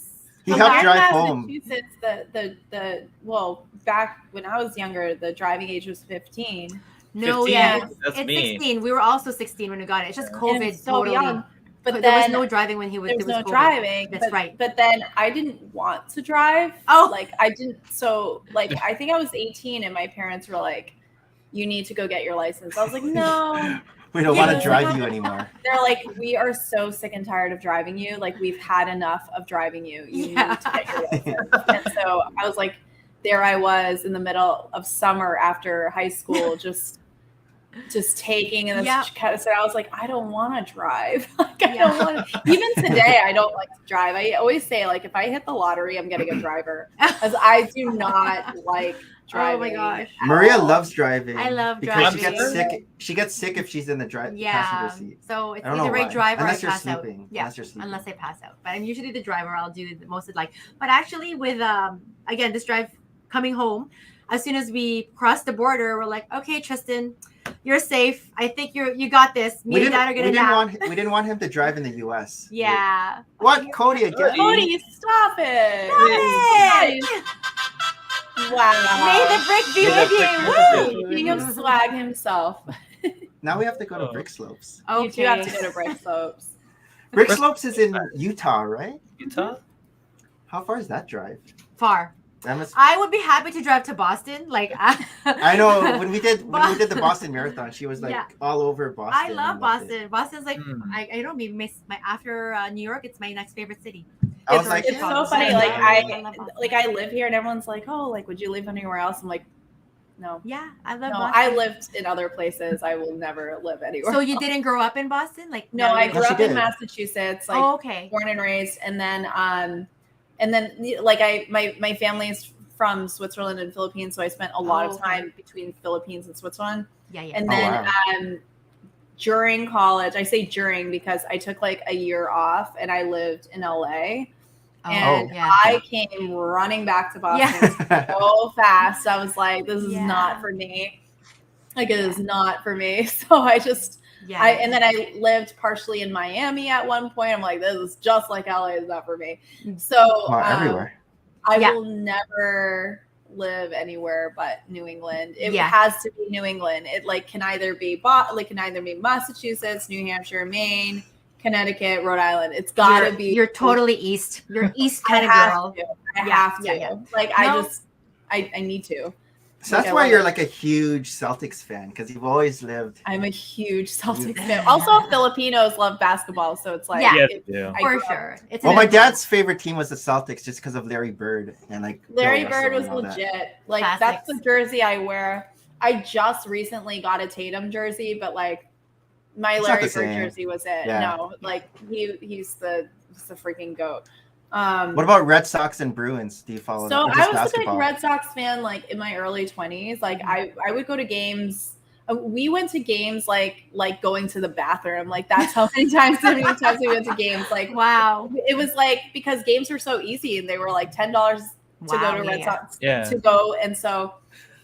He Well, helped mine drive in home. Massachusetts, well, back when I was younger, the driving age was 15. No, 15? yeah, That's it's me. 16. We were also 16 when we got it. It's just Yeah. COVID. And so totally. young. But there was then no driving when he was. there was no COVID. driving. That's but, right. But then I didn't want to drive. Oh. Like I didn't. So like I think I was 18 and my parents were like, "You need to go get your license." I was like, "No." We don't Yeah, want to but- drive you anymore. They're like, "We are so sick and tired of driving you. Like we've had enough of driving you. You Yeah. need to get your license." And so I was like, there I was in the middle of summer after high school, just taking and Yeah. so I was like, I don't want to drive. Like I Yeah. don't want to. Even today, I don't like to drive. I always say like, if I hit the lottery, I'm getting a driver, because I do not like driving. Oh my gosh. at Maria all. loves driving. I love because she driving. gets sick. She gets sick if she's in the Yeah. passenger seat. So it's I don't know either I why. drive or Unless I you're pass out. sleeping. Yeah. Unless you're sleeping. Unless I pass out. But I'm usually the driver. I'll do the most of like. But actually, with again this drive coming home, as soon as we cross the border, we're like, okay, Tristan, you're safe. I think you got this. Me and Dad are gonna nap. we didn't want him to drive in the U.S. Yeah. What, Cody again? Cody, stop it! Stop it! Wow. May the brick be May with the you. brick be King of swag himself. Now we have to go to Oh. Brick Slopes. Woo! You do have to go to Brick Slopes. Brick Slopes is in Utah, right? Utah? How far is that drive? Far. I would be happy to drive to Boston. Like I know when we did the Boston Marathon, she was like Yeah. all over Boston. I love and loved it. Boston. Boston's like I don't mean my after New York. It's my next favorite city. I was like, It's so Yeah. funny. Yeah. Like I love Boston. I live here, and everyone's like, "Oh, like, would you live anywhere else?" I'm like, "No, Yeah, I love no. Boston. I lived in other places. I will never live anywhere." So you else. didn't grow up in Boston? Like No, I you- grew she up in did. Massachusetts. Like, Oh, okay. born and raised, and then like my family's from Switzerland and Philippines, so I spent a lot Oh, of time between Philippines and Switzerland. Yeah, yeah. And Oh, then wow. during college, I say during because I took like a year off and I lived in LA. And yeah. I came running back to Boston so fast. I was like, this is Yeah. not for me. Like, it is not for me. So I just, Yeah. and then I lived partially in Miami at one point. I'm like, this is just like LA, is not for me. So Well, everywhere. I Yeah. will never live anywhere but New England. It Yeah. has to be New England. It like can either be Massachusetts, New Hampshire, Maine, Connecticut, Rhode Island. It's gotta be. You're totally east. You're east I kind of have girl. to. I Yeah, have to. yeah, yeah. Like No. I need to. So that's Okay, why well, you're like a huge Celtics fan because you've always lived. I'm a huge Celtics fan. Also, Filipinos love basketball, so it's like Yeah. Yes, it- yeah. I For grew up- sure. It's Well, an my advantage. dad's favorite team was the Celtics just because of Larry Bird and like Larry Bill Bird Russell was and all that. legit. Like Classics. that's the jersey I wear. I just recently got a Tatum jersey, but like my It's not Larry the Bird same. jersey was it. Yeah. No, like he's the freaking goat. What about Red Sox and Bruins? Do you follow So that? Or I just was basketball? a big Red Sox fan like in my early 20s. Like I would go to games. We went to games like going to the bathroom. Like that's how many times we went to games. Like Wow. it was like because games were so easy and they were like $10 to go to Red Sox Yeah. to go. And so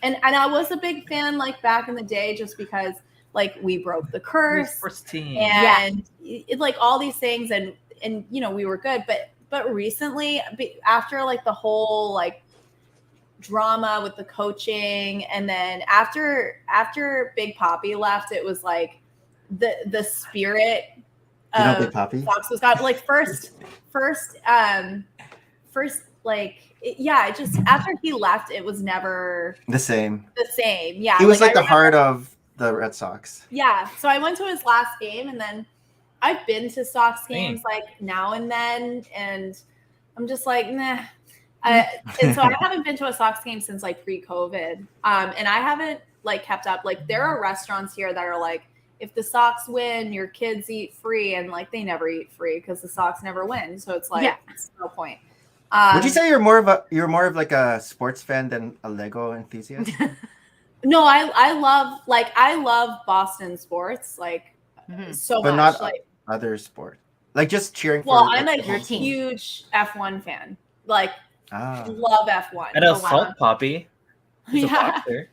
and I was a big fan like back in the day just because like we broke the curse First team. and it, like all these things and you know we were good but recently after like the whole like drama with the coaching and then after Big Papi left it was like the spirit You know of Big Papi? Fox was got like first like it just after he left it was never The same. the same. Yeah, He was like I the remember- heart of the Red Sox. Yeah, so I went to his last game, and then I've been to Sox games like now and then, and I'm just like, nah. And so I haven't been to a Sox game since like pre-COVID, and I haven't like kept up. Like there are restaurants here that are like, if the Sox win, your kids eat free, and like they never eat free because the Sox never win. So it's like, it's no point. Would you say you're more of like a sports fan than a Lego enthusiast? No, I love Boston sports like so But much. not Like, other sport. Like just cheering for. well, like, I'm a the whole team. huge F1 fan. Like, Ah. love F1. And a Oh, wow. Salt Poppy. He's a Yeah. boxer.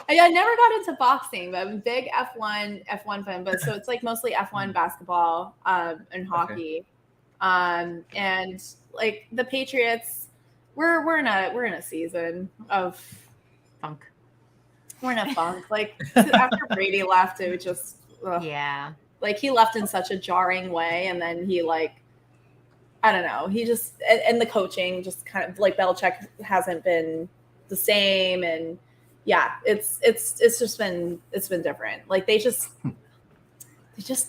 I never got into boxing, but I'm a big F1 fan. But so it's like mostly F1 basketball and hockey, and like the Patriots. We're in a season of Funk. We're in a funk. Like after Brady left, it was just Yeah. like he left in such a jarring way, and then he like I don't know. He just and the coaching just kind of like Belichick hasn't been the same, and yeah, it's just been different. Like they just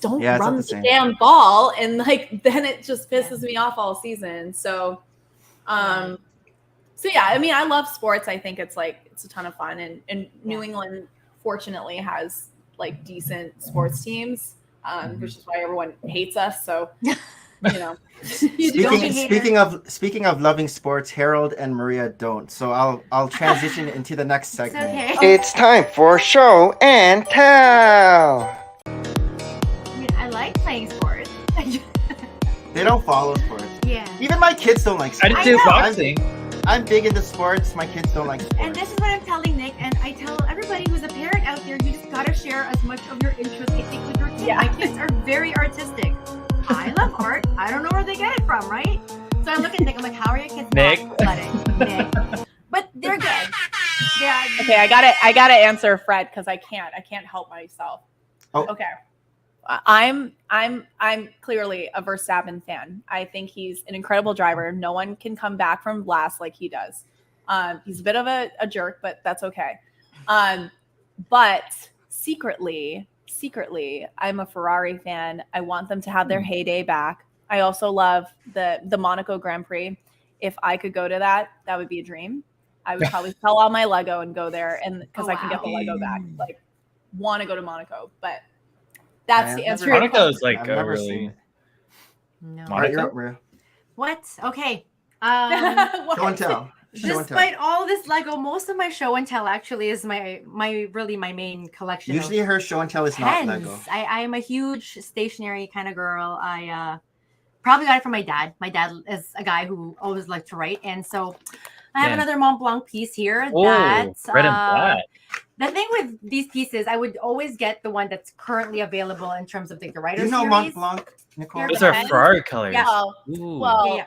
don't Yeah, it's not run the the same. damn ball, and like then it just pisses me off all season. So, so yeah, I mean, I love sports. I think it's a ton of fun, and New England fortunately has like decent sports teams, which is why everyone hates us. So. You know, Speaking of loving sports, Harold and Maria don't. So I'll transition into the next segment. Okay. It's time for show and tell. I mean, I like playing sports. They don't follow sports. Yeah. Even my kids don't like I sports. did do know. boxing. I'm big into sports. My kids don't like sports. And this is what I'm telling Nick, and I tell everybody who's a parent out there, you just gotta share as much of your interest, I think, with your kids. Yeah. My kids are very artistic. I love art. I don't know where they get it from, right? So I look at Nick, I'm like, how are your kids Nick. not athletic? Nick. But they're good. Yeah. Okay, I gotta answer Fred because I can't help myself. Oh. Okay. I'm clearly a Verstappen fan. I think he's an incredible driver. No one can come back from last like he does. He's a bit of a jerk, but that's okay. But secretly, I'm a Ferrari fan. I want them to have their heyday back. I also love the Monaco Grand Prix. If I could go to that, that would be a dream. I would probably sell all my Lego and go there, and because I can get the Lego back. Like, want to go to Monaco, but that's the answer. Monaco is like I've a never really seen it. No. All right, you're up, Maria. What? Okay. Show and tell. Despite all this Lego, most of my show and tell actually is my main collection. Usually her show and tell is not Lego. I am a huge stationery kind of girl. I probably got it from my dad. My dad is a guy who always liked to write, and so I have another Mont Blanc piece here. Red and black. The thing with these pieces, I would always get the one that's currently available in terms of the writer You know series. Mont Blanc, Nicole? Here, Those are Ferrari colors. Yeah. Well, Yeah.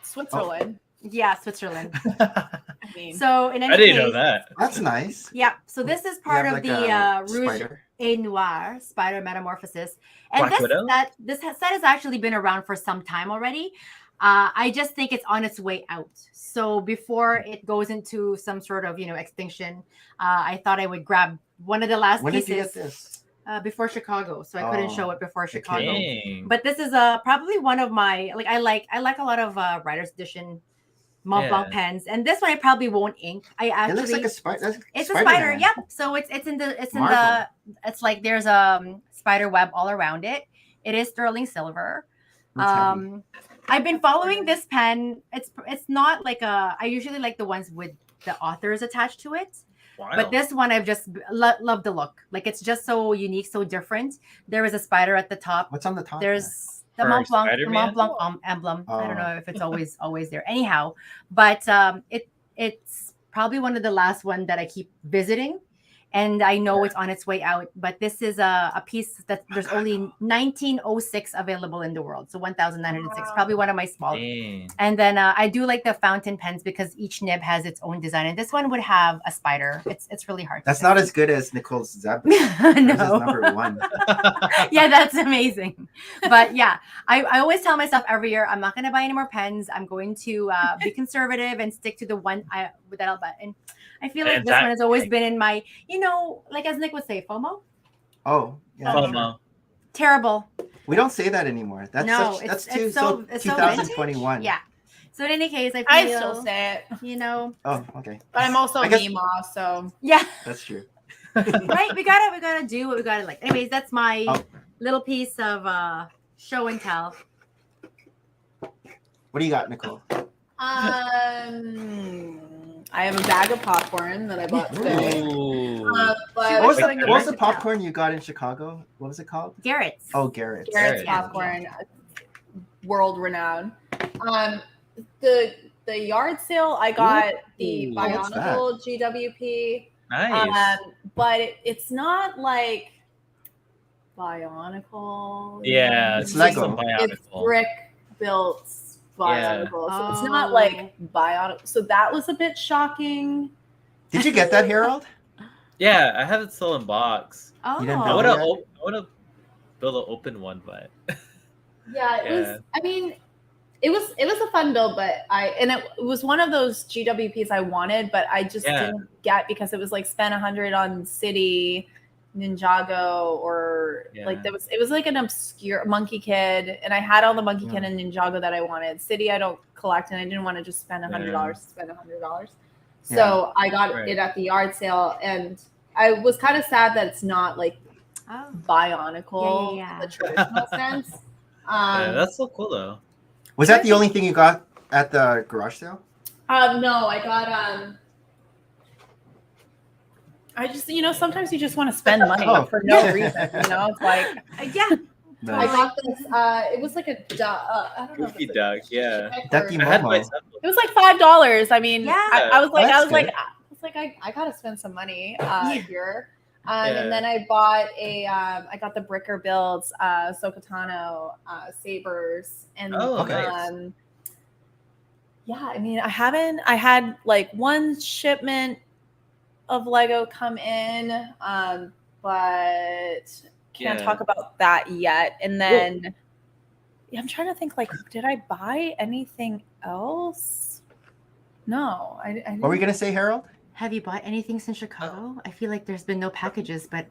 Switzerland. Yeah, Switzerland. I mean, So in any I didn't case, know that. That's nice. yeah. So this is part You of have the like a Rouge spider. et Noir Spider Metamorphosis, and Black Widow? this set has actually been around for some time already. I just think it's on its way out. So before it goes into some sort of extinction, I thought I would grab one of the last When did pieces you get this? Before Chicago, so I couldn't show it before Chicago. Dang. But this is probably one of my I like a lot of writers edition Mont Blanc pens, and this one I probably won't ink. I actually It looks like a spider. it's a spider. Yep. So it's like there's a spider web all around it. It is sterling silver. I've been following this pen. It's not like I usually like the ones with the authors attached to it. Wow. But this one I've just loved the look. Like it's just so unique, so different. There is a spider at the top. What's on the top? There's the For Mont Blanc Spider-Man? emblem. I don't Oh. know if it's always there. Anyhow, but it's probably one of the last one that I keep visiting, and I know it's on its way out. But this is a piece that there's only 1906 available in the world, so 1906. Probably one of my small. Dang. And then I do like the fountain pens because each nib has its own design, and this one would have a spider. It's really hard. That's not as good as Nicole's Zapper. no. This is number one. Yeah, that's amazing. But yeah, I always tell myself every year I'm not going to buy any more pens. I'm going to be conservative and stick to the one that I'll buy. And I feel like this one has always been in my, like as Nick would say, FOMO. Oh, yeah. FOMO. Terrible. We don't say that anymore. That's No, that's it's so 2021. Yeah. So in any case, I I feel, still say it, Oh, okay. but I'm also I guess- Mima, so yeah, That's true. right. We gotta do what we gotta like. Anyways, that's my Oh. little piece of show and tell. What do you got, Nicole? I have a bag of popcorn that I bought today. Ooh. But What was, showing the, the what was the recipe. popcorn you got in Chicago? What was it called? Garrett's. Oh, Garrett's. Garrett's Yeah. popcorn, world renowned. The yard sale, I got the Ooh, what's that? Bionicle GWP. Nice. But it's not like Bionicle. Yeah, It's just Lego. some It's Bionicle. brick built Bionicle. So it's not like Bionicle. So that was a bit shocking. Did you get that, Harold? Yeah, I have it still in box. Oh, You didn't I build would it have. yet? I would have built an open one, but Yeah, it was. I mean, it was a fun build, but it was one of those GWPs I wanted, but I just didn't get because it was like spend 100 on City, Ninjago, or like it was like an obscure Monkey Kid, and I had all the Monkey Kid and Ninjago that I wanted. City I don't collect, and I didn't want to just spend $100 to spend $100. So I got it at the yard sale, and I was kind of sad that it's not like Bionicle in the traditional sense. yeah, that's so cool though. Was that the only thing you got at the garage sale? No, I got I just sometimes you just want to spend money for no reason. It's like yeah. I got this. It was like a I don't know. Goofy duck, yeah. Ducky I had Momo. myself. It was like $5. I mean, Yeah. I was like, That's good. I gotta spend some money here. Yeah. And then I bought I got the Bricker Builds, Sokotano, Sabers, and nice. yeah. I mean, I had like one shipment of Lego come in, but can't Yeah. talk about that yet. And then yeah, I'm trying to think, like, did I buy anything else? No, I didn't. What were you gonna say, Harold? Have you bought anything since Chicago? I feel like there's been no packages, but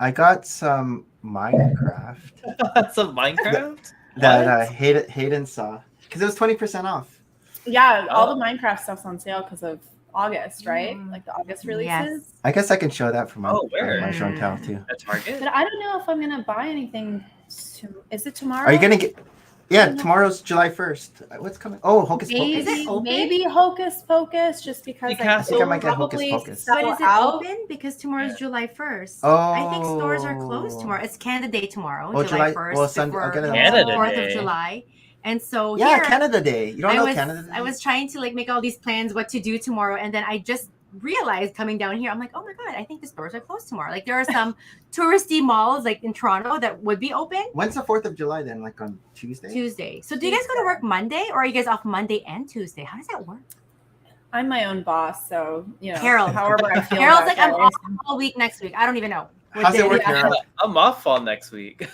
I got some Minecraft Some Minecraft? that What? Hayden saw because it was 20% off. Yeah, all Oh. the Minecraft stuff's on sale because of August, right? Mm. Like the August releases. Yes. I guess I can show that from my, Oh, where? my show and tell too. At Target? But I don't know if I'm gonna buy anything. Is it tomorrow? Are you gonna get? Yeah, tomorrow's July 1st. What's coming? Oh, Hocus Maybe, Pocus. Is it open? maybe Hocus Pocus, just because Because- like, I think I might get it'll Hocus probably Pocus. sell but is it out. open? Because tomorrow's July 1st. I think stores are closed tomorrow. It's Canada Day tomorrow, Oh, July July- 1st, well, Sunday- I'll before get it on Canada 4th Day. of July. And so Yeah, here, Canada Day. You don't know Canada Day? I was trying to like make all these plans what to do tomorrow, and then I just realized coming down here, I'm like, oh my god, I think the stores are closed tomorrow. Like there are some touristy malls like in Toronto that would be open When's the 4th of July then? Like on Tuesday? Tuesday. So do you guys go to work Monday, or are you guys off Monday and Tuesday? How does that work? I'm my own boss, so you know, Harold. however I feel. Harold's that like, I'm day. off all week next week. I don't even know. what How's it day work, is. Harold? I'm off all next week.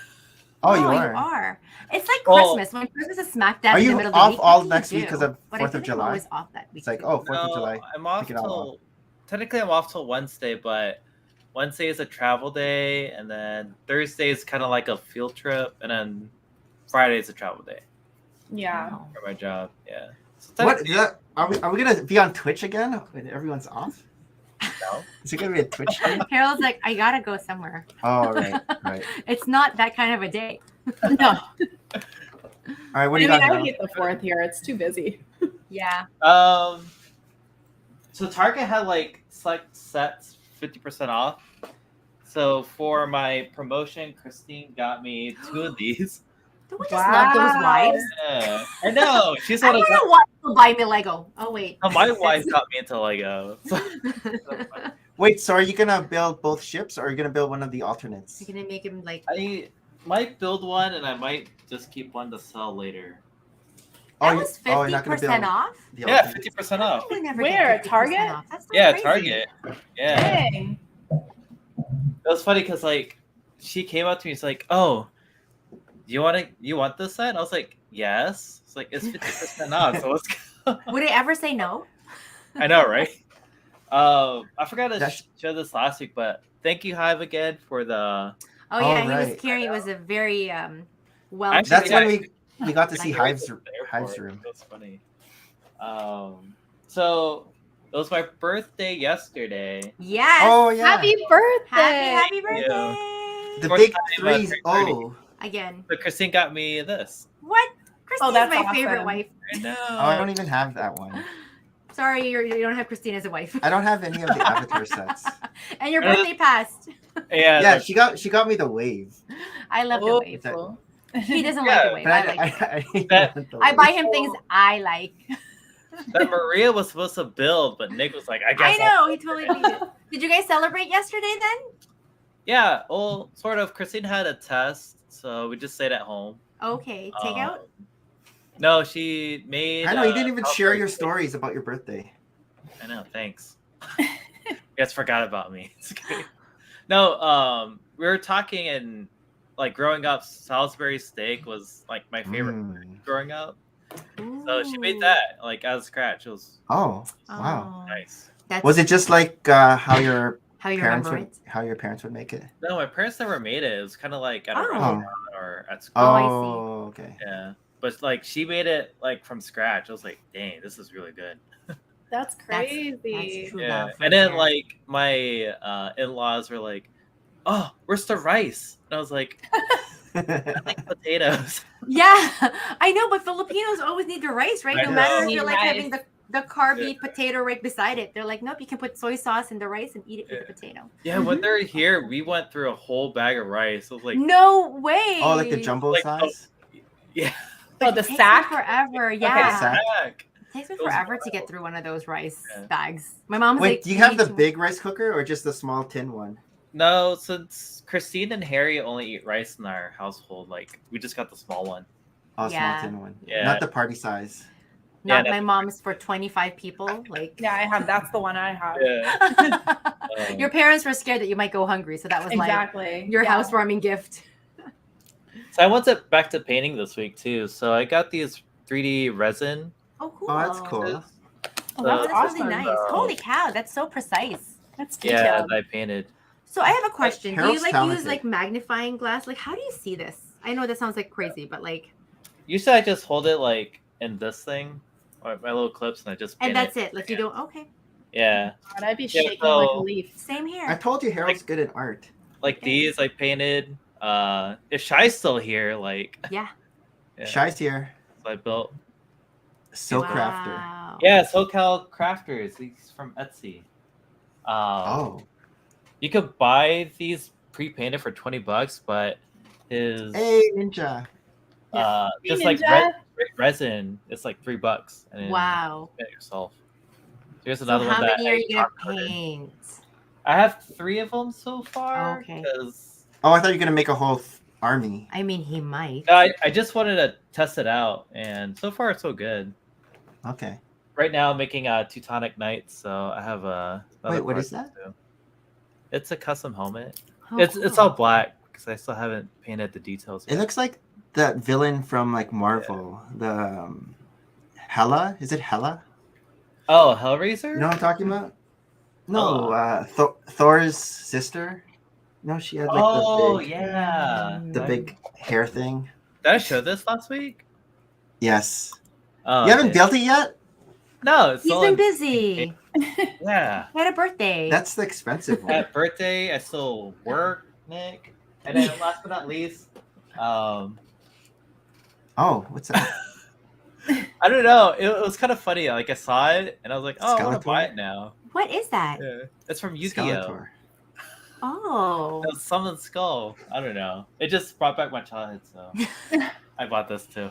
Oh, you are. It's like Well, Christmas. When Christmas is smack dab Are in the you middle of the off week. all what do you next week do? 'cause of But 4th I of feel like I'm July? always off that week. It's like, oh, 4th of No, July. I'm off Pick it all till technically I'm off till Wednesday, but Wednesday is a travel day, and then Thursday is kind of like a field trip, and then Friday is a travel day Yeah. Wow. for my job. Yeah. So What technically, is that? Are we gonna be on Twitch again when everyone's off? no. Is it gonna be a Twitch stream? Harold's like, I gotta go somewhere. Oh, right. It's not that kind of a day. No, All right, what do you I got? mean, I Harold? hate the 4th here. It's too busy. Yeah. So Target had like select sets 50% off. So for my promotion, Christine got me 2 of these. Don't we just love those wives? Yeah, I know. She's I one of want to watch people buy me Lego. Oh wait. my wife got me into Lego. So, Wait, so are you gonna build both ships, or are you gonna build one of the alternates? You're gonna make him like. I might build one, and I might just keep one to sell later. That was you're not gonna 50% build off. the Yeah, alternates? 50% off. We never Where? get 50% Target? off. That's so Yeah, crazy. Target. Yeah, Dang. it was funny because like she came up to me. She's like, "Oh, you want this set?" I was like, "Yes." It's like it's 50% off, so let's go. Would I ever say no? I know, right? I forgot to That's- show this last week, but thank you, Hive, again for the. Oh yeah, he right. was carrying. It was a very well. Actually, That's when yeah, we got to see I Hive's was there Hive's for it. room. It was funny. So it was my birthday yesterday. Yes. Oh yeah, Happy birthday. Happy Thank you. birthday. the Fourth big time, threes. 3:30. Oh, Again. So Christine got me this. What? Christine's that's my favorite awesome. wife. I know. I don't even have that one. Sorry, you don't have Christine as a wife. I don't have any of the Avatar sets. And your birthday passed. Yeah. Yeah, the- she got me the wave, I love the Oh, wave. cool. He doesn't Yeah, like the wave. but I like it. I didn't That- want the I wave. buy him things I like. that Maria was supposed to build, but Nick was like, "I I guess." know. He totally did it. Did you guys celebrate yesterday then? Yeah. Well, sort of. Christine had a test, so we just stayed at home. Okay. Takeout? No, she made. I know you didn't even share Outbreak your cake. stories about your birthday. I know. Thanks. You guys forgot about me. It's okay. No, we were talking, and like growing up, Salisbury steak was like my favorite growing up. So she made Ooh. that like out of scratch. It was Oh, wow. Oh, nice. That's Was it just like how your how you parents remember would it? make it? No, my parents never made it. It was kind of like at a Oh. restaurant or at school. Oh, I see. Oh, okay. Yeah, but like she made it like from scratch. I was like, dang, this is really good. That's That's crazy. true Yeah, love right and then there. like my in-laws were like, "Oh, where's the rice?" And I was like, "I like potatoes." Yeah, I know, but Filipinos always need the rice, right? I No matter know. if you're like Need having the carby Yeah. potato right beside it. They're like, nope, you can put soy sauce in the rice and eat it with Yeah. the potato. Yeah, when they're here, we went through a whole bag of rice. I was like, No way. Oh, like the jumbo Like, size? yeah, Oh, the It takes me sack. forever. the Yeah, sack. heck. it takes me It was forever to wild. get through one of those rice Yeah. bags. My mom's Wait, like, do you have need the to- big rice cooker or just the small tin one? No, since Christine and Harry only eat rice in our household, like we just got the small one. Oh, Yeah. small tin one. Yeah. Not the party size. Yeah, Not my mom's for 25 people. Like, Yeah, I have. That's the one I have. Yeah. Your parents were scared that you might go hungry, so that was Exactly. like your housewarming gift. So I went back to painting this week too. So I got these 3D resin. Oh, cool. Oh, that's cool. Oh, Oh, that's that's awesome. really nice. Holy cow, that's so precise. That's Yeah, detailed. that I painted. So I have a question. Do you Harold's like talented. use like magnifying glass? Like, how do you see this? I know that sounds like crazy, but like, Usually I just hold it like in this thing, or my little clips, and I just paint and that's it. Like, you don't. Okay, Yeah, God, I'd be Yeah, shaking like a so- leaf. same I here. told you Harold's good at art. like these I painted. If Shy's still here, like Yeah. yeah, Shy's here. so I built. So Wow. crafter. Yeah, SoCal Crafters. He's from Etsy. Oh. You could buy these pre-painted for $20, but his Hey, Ninja. Hey, just like Ninja. resin, it's like $3. And then Wow. you paint it yourself. Here's So another how one that many are you gonna top-coated. paint? I have 3 of them so far. Okay. Because Oh, I thought you were gonna make a whole army. I mean, he might. I just wanted to test it out, and so far it's so good. Okay. Right now I'm making a Teutonic Knight, so I have a. Wait, what is that? It's a custom helmet. Oh, It's cool. all black because I still haven't painted the details. It yet. looks like that villain from like Marvel. The Hela. Is it Hela? Oh, Hellraiser. You know what I'm talking about? No, Oh. Thor's sister. No, she had like Oh the big, yeah. the big hair thing. Did I show this last week? Yes. Oh, You haven't okay. built it yet? No, it's He's still been in- busy. Yeah. He had a birthday. That's the expensive one. At birthday, I still work, Nick. And then last but not least, Oh, what's that? I don't know. It was kind of funny. Like I saw it and I was like, oh, I want to Skeletor? buy it now. What is that? Yeah. It's from Yu-Gi-Oh. Skeletor. Oh. It was Summoned Skull. I don't know. It just brought back my childhood, so I bought this too.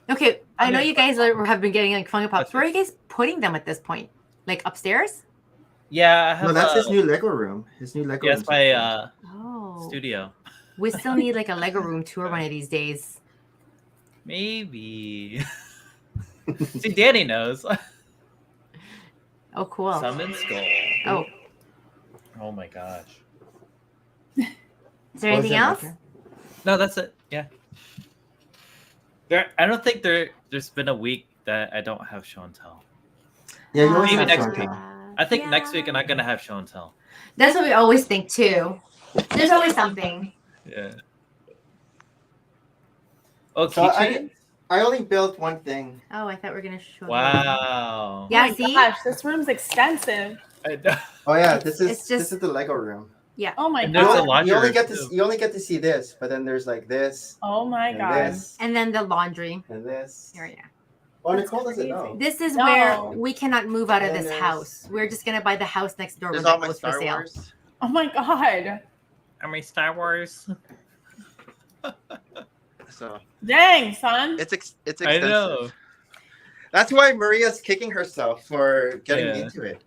Okay, I know Okay. you guys have been getting like Funko Pops. Where are you guys putting them at this point? Like upstairs? Yeah, I have No, that's his new Lego room. His new Lego Yes, room's my upstairs. Oh. studio. We still need like a Lego room tour one of these days. Maybe. See, Danny knows. Oh, cool. Summon Skull. Oh, Oh my gosh. is there Oh, is anything that else? okay? No, that's it. Yeah. I don't think there's been a week that I don't have show and tell. Yeah, you always Maybe have next show and week. tell. I think next week I'm not gonna have show and tell. That's what we always think too. There's always something. Yeah. Oh, So I- keychains? I only built one thing. Oh, I thought we were gonna show. them. Wow. Yeah, Oh my see? gosh, this room's extensive. I know. Oh yeah, It's this just- is the Lego room. Oh my And there's You a god. laundry only room, get to too. you only get to see this, but then there's like this Oh my and god. this And then the laundry and this. area. Oh, That's Nicole doesn't crazy. know. This is No. where we cannot move out of And this there's- house. We're just gonna buy the house next door when There's all that my goes for Star sale. Wars. Oh my god. How many Star Wars? So Dang, son. it's I expensive. know. That's why Maria's kicking herself for getting Yeah. into it.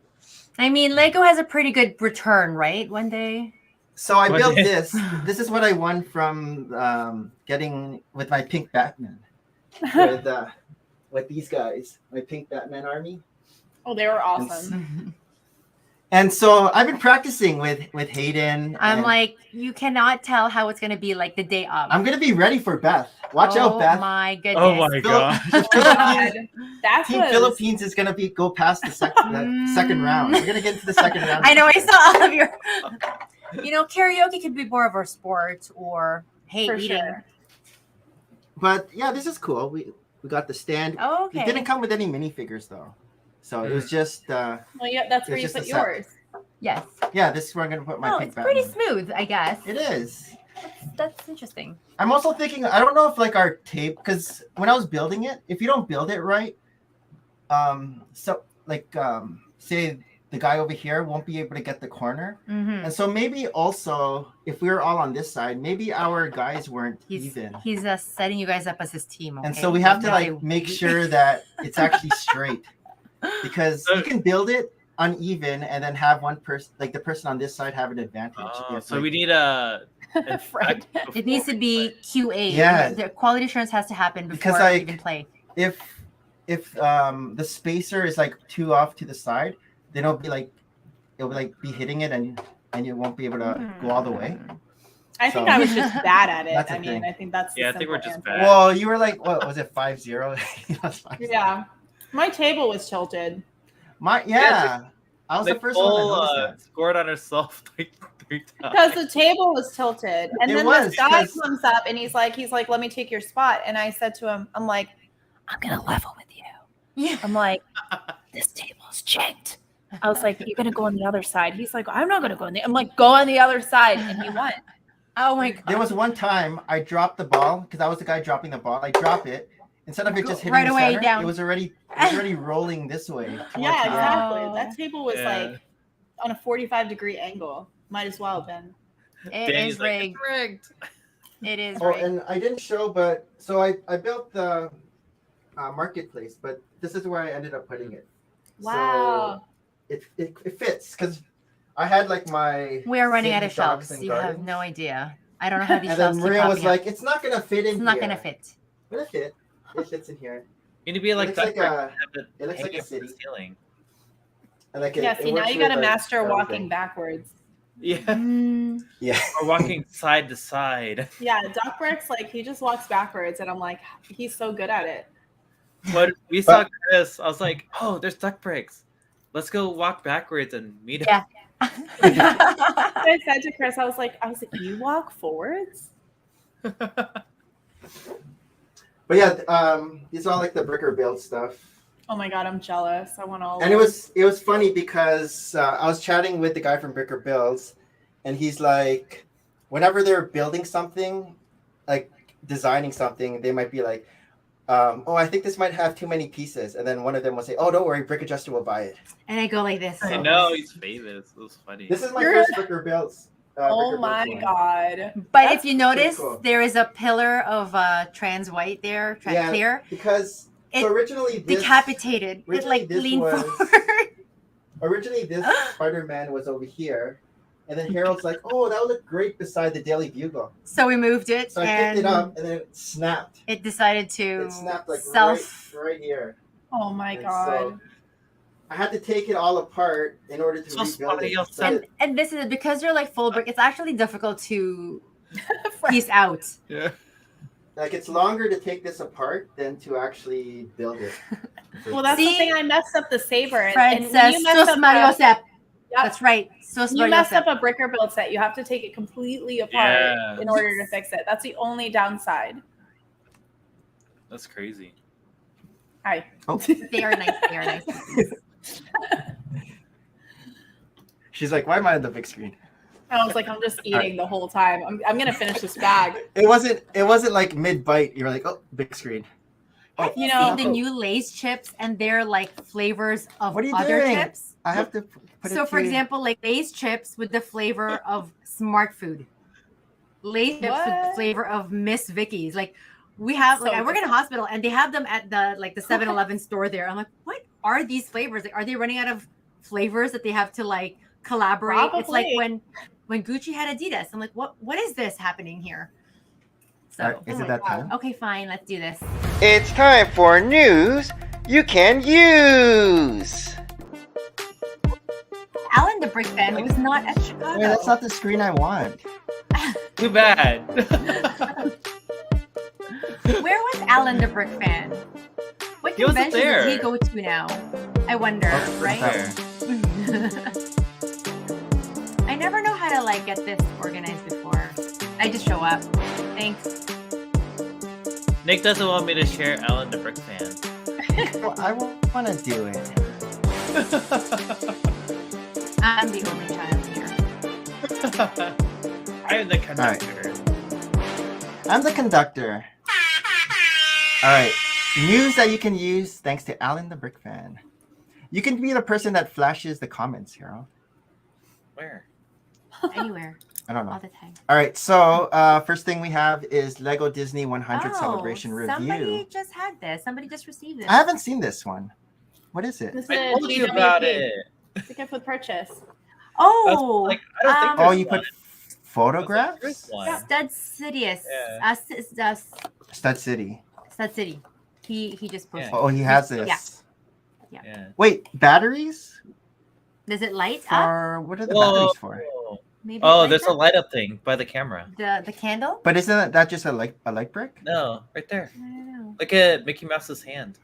I mean, Lego has a pretty good return, right? One day. So I What built is- this. This is what I won from getting with my pink Batman. With these guys, my pink Batman army. Oh, they were awesome. And so I've been practicing with Hayden. I'm and like, you cannot tell how it's gonna be like the day of. I'm gonna be ready for Beth. Watch out, Beth. My goodness. Oh my Phil- god. God. That's Team what Philippines is gonna go past the second round. We're gonna get into the second round. I know. I saw all of your. You know, karaoke could be more of a sport, or hey, for eating. sure. But yeah, this is cool. We got the stand. Oh, okay. It didn't come with any minifigures though, so it was just Well, yeah, that's where It's you just put a set. yours. Yes. yeah. This is where I'm gonna put my Oh, pink it's pretty Batman. smooth, I guess. It is. That's interesting. I'm also thinking. I don't know if like our tape, because when I was building it, if you don't build it right, so like say the guy over here won't be able to get the corner, Mm-hmm. and so maybe also if we were all on this side, maybe our guys weren't He's even. he's setting you guys up as his team. And okay? so we have to That's like make sure that it's actually straight, because you can build it uneven and then have one person, like the person on this side, have an advantage. if, So like- we need a. Right. It needs to be QA. Yeah. The quality assurance has to happen Because, before you like, even play. if the spacer is like too off to the side, then it'll be like it'll like be hitting it and you won't be able to go all the way. I think So- I was just bad at it. That's the I mean, thing. I think that's the Yeah, I think we're simple just answer. bad. Well, you were like, what was it, 5-0? That's 5-0. Yeah, my table was tilted. Yeah. I was the first one to Nicole, notice that. scored on herself like 3 times. Because the table was tilted, and It then was, this guy 'cause- comes up and he's like, let me take your spot. And I said to him, I'm like, I'm gonna level with you. Yeah. I'm like, this table is janked. I was like, you're gonna go on the other side. He's like, I'm not gonna go on the. I'm like, go on the other side, and he won. Oh my god. There was one time I dropped the ball because I was the guy dropping the ball. I drop it. Instead of it just hitting Right the away center, down. it was already rolling this way. towards Yeah, the end. exactly. Oh. That table was Yeah. like on a 45-degree angle. Might as well have been. It Danny's is like, rigged. "It's rigged." It is Oh, rigged. and I didn't show, but so I built the marketplace, but this is where I ended up putting it. Wow. So it fits because I had like my. We are running out Sandy of dogs shelves. and You have gardens. no idea. I don't know how these And shelves then keep Maria was popping up. like, "It's not gonna fit in It's not here." gonna fit. But it fit. It fits in here. You need to be like looks like Duck Breck, a- have it it looks like hanging a from the city. ceiling. And like Yeah, it see, now works you with, got to like, master walking everything. backwards. Yeah, Mm, Yeah. or walking side to side. Yeah, Doc Bricks, like, he just walks backwards, and I'm like, he's so good at it. But we saw Chris. I was like, "Oh, there's Duck Breaks. Let's go walk backwards and meet him." Yeah. I said to Chris, I was like, you walk forwards? But yeah, these are all like the bricker build stuff. Oh my god, I'm jealous. I want all. And of it was funny because I was chatting with the guy from Bricker Builds, and he's like, whenever they're building something, like designing something, they might be like, oh, I think this might have too many pieces, and then one of them will say, oh, don't worry, Brick Adjuster will buy it. and I go like this. I know he's famous. It was funny. This is my You're- first Bricker Builds. Oh Bricker my Builds one. god. But That's if you notice, pretty cool. there is a pillar of trans white there, trans Yeah. clear, Because It so originally this decapitated. It originally like this leaned was- forward. originally this Spider-Man was over here, and then Harold's like, oh, that would look great beside the Daily Bugle. So we moved it, So I and picked it up, and then it snapped. it decided to It snapped like self. right here. Oh my And god. so I had to take it all apart in order to So rebuild spotty it. outside. And this is because they're like full brick. It's actually difficult to piece out. Yeah. Like it's longer to take this apart than to actually build it. Well, that's the See? thing. I messed up the saber. And Fred when says, you mess "Sus up Mario a- Sepp." Yep. That's right. Sus you Mario mess Sepp. up a bricker build set, you have to take it completely apart Yeah. in order to fix it. That's the only downside. That's crazy. Hi. They are nice. They are nice. She's like, why am I on the big screen? I was like, I'm just eating the whole time. I'm gonna finish this bag. It wasn't like mid bite. You were like, oh, big screen. Have you You know- seen the new Lay's chips and they're like flavors of What are you other doing? chips? I have to put So, it for to- example, like Lay's chips with the flavor of Smart Food, Lay's chips with the What? flavor of Miss Vicky's. Like we have, like So I work in a different. hospital and they have them at the 7-Eleven store there. I'm like, what are these flavors? Like, are they running out of flavors that they have to like collaborate? It's like Probably. when Gucci had Adidas. I'm like, what is this happening here? So, All right, is Oh it my that God. time? okay, fine, let's do this. It's time for news you can use. Alan the Brick fan was not at Chicago. Wait, that's not the screen I want. Too bad. Where was Alan the Brick fan? What He wasn't convention does he there. go to now? I wonder, Oh, right? There. I never know how to like get this organized before. I just show up. Thanks. Nick doesn't want me to share Alan the Brick fan. Well, I want to do it. I'm the only child here. I am the conductor. I'm the conductor. All right. News that you can use thanks to Alan the Brick fan. You can be the person that flashes the comments, Harold. Where? Anywhere, I don't all know. the time. All right. So first thing we have is Lego Disney 100 Celebration Review. Somebody just had this. Somebody just received this. I haven't seen this one. What is it? This is I a told you GWP. about it. It's a gift with purchase. Oh, Like, I don't think um, Oh, there's you put one. photographs? There's one. Stud Sidious. Yeah. Stud City. Stud City. He just posted. Yeah. Oh, he has this. Yeah. Yeah. Wait, batteries? Does it light up? For what are the batteries for? Maybe. Oh, it there's lights a up? light up thing by the camera. The candle. But isn't that just a light brick? No, right there. I don't know. Look at Mickey Mouse's hand.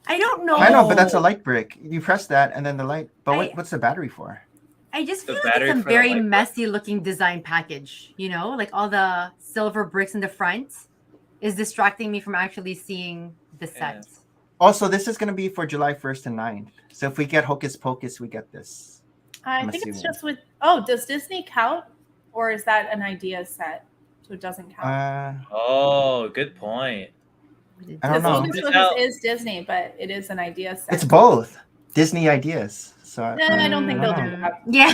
I don't know. I know, but that's a Oh. light brick. You press that and then the light. But I- what's the battery for? I just The feel like battery it's a for the very light bulb. messy looking design package. You know, like all the silver bricks in the front is distracting me from actually seeing the set. Also, this is going to be for July 1st and 9th. So if we get Hocus Pocus, we get this. I I'm think it's assuming. just with. Oh, does Disney count, or is that an idea set, so it doesn't count? Oh, good point. I don't Because know. Hocus Pocus is Disney, but it is an idea set. It's both Disney ideas. So I don't think they'll do that. Yeah.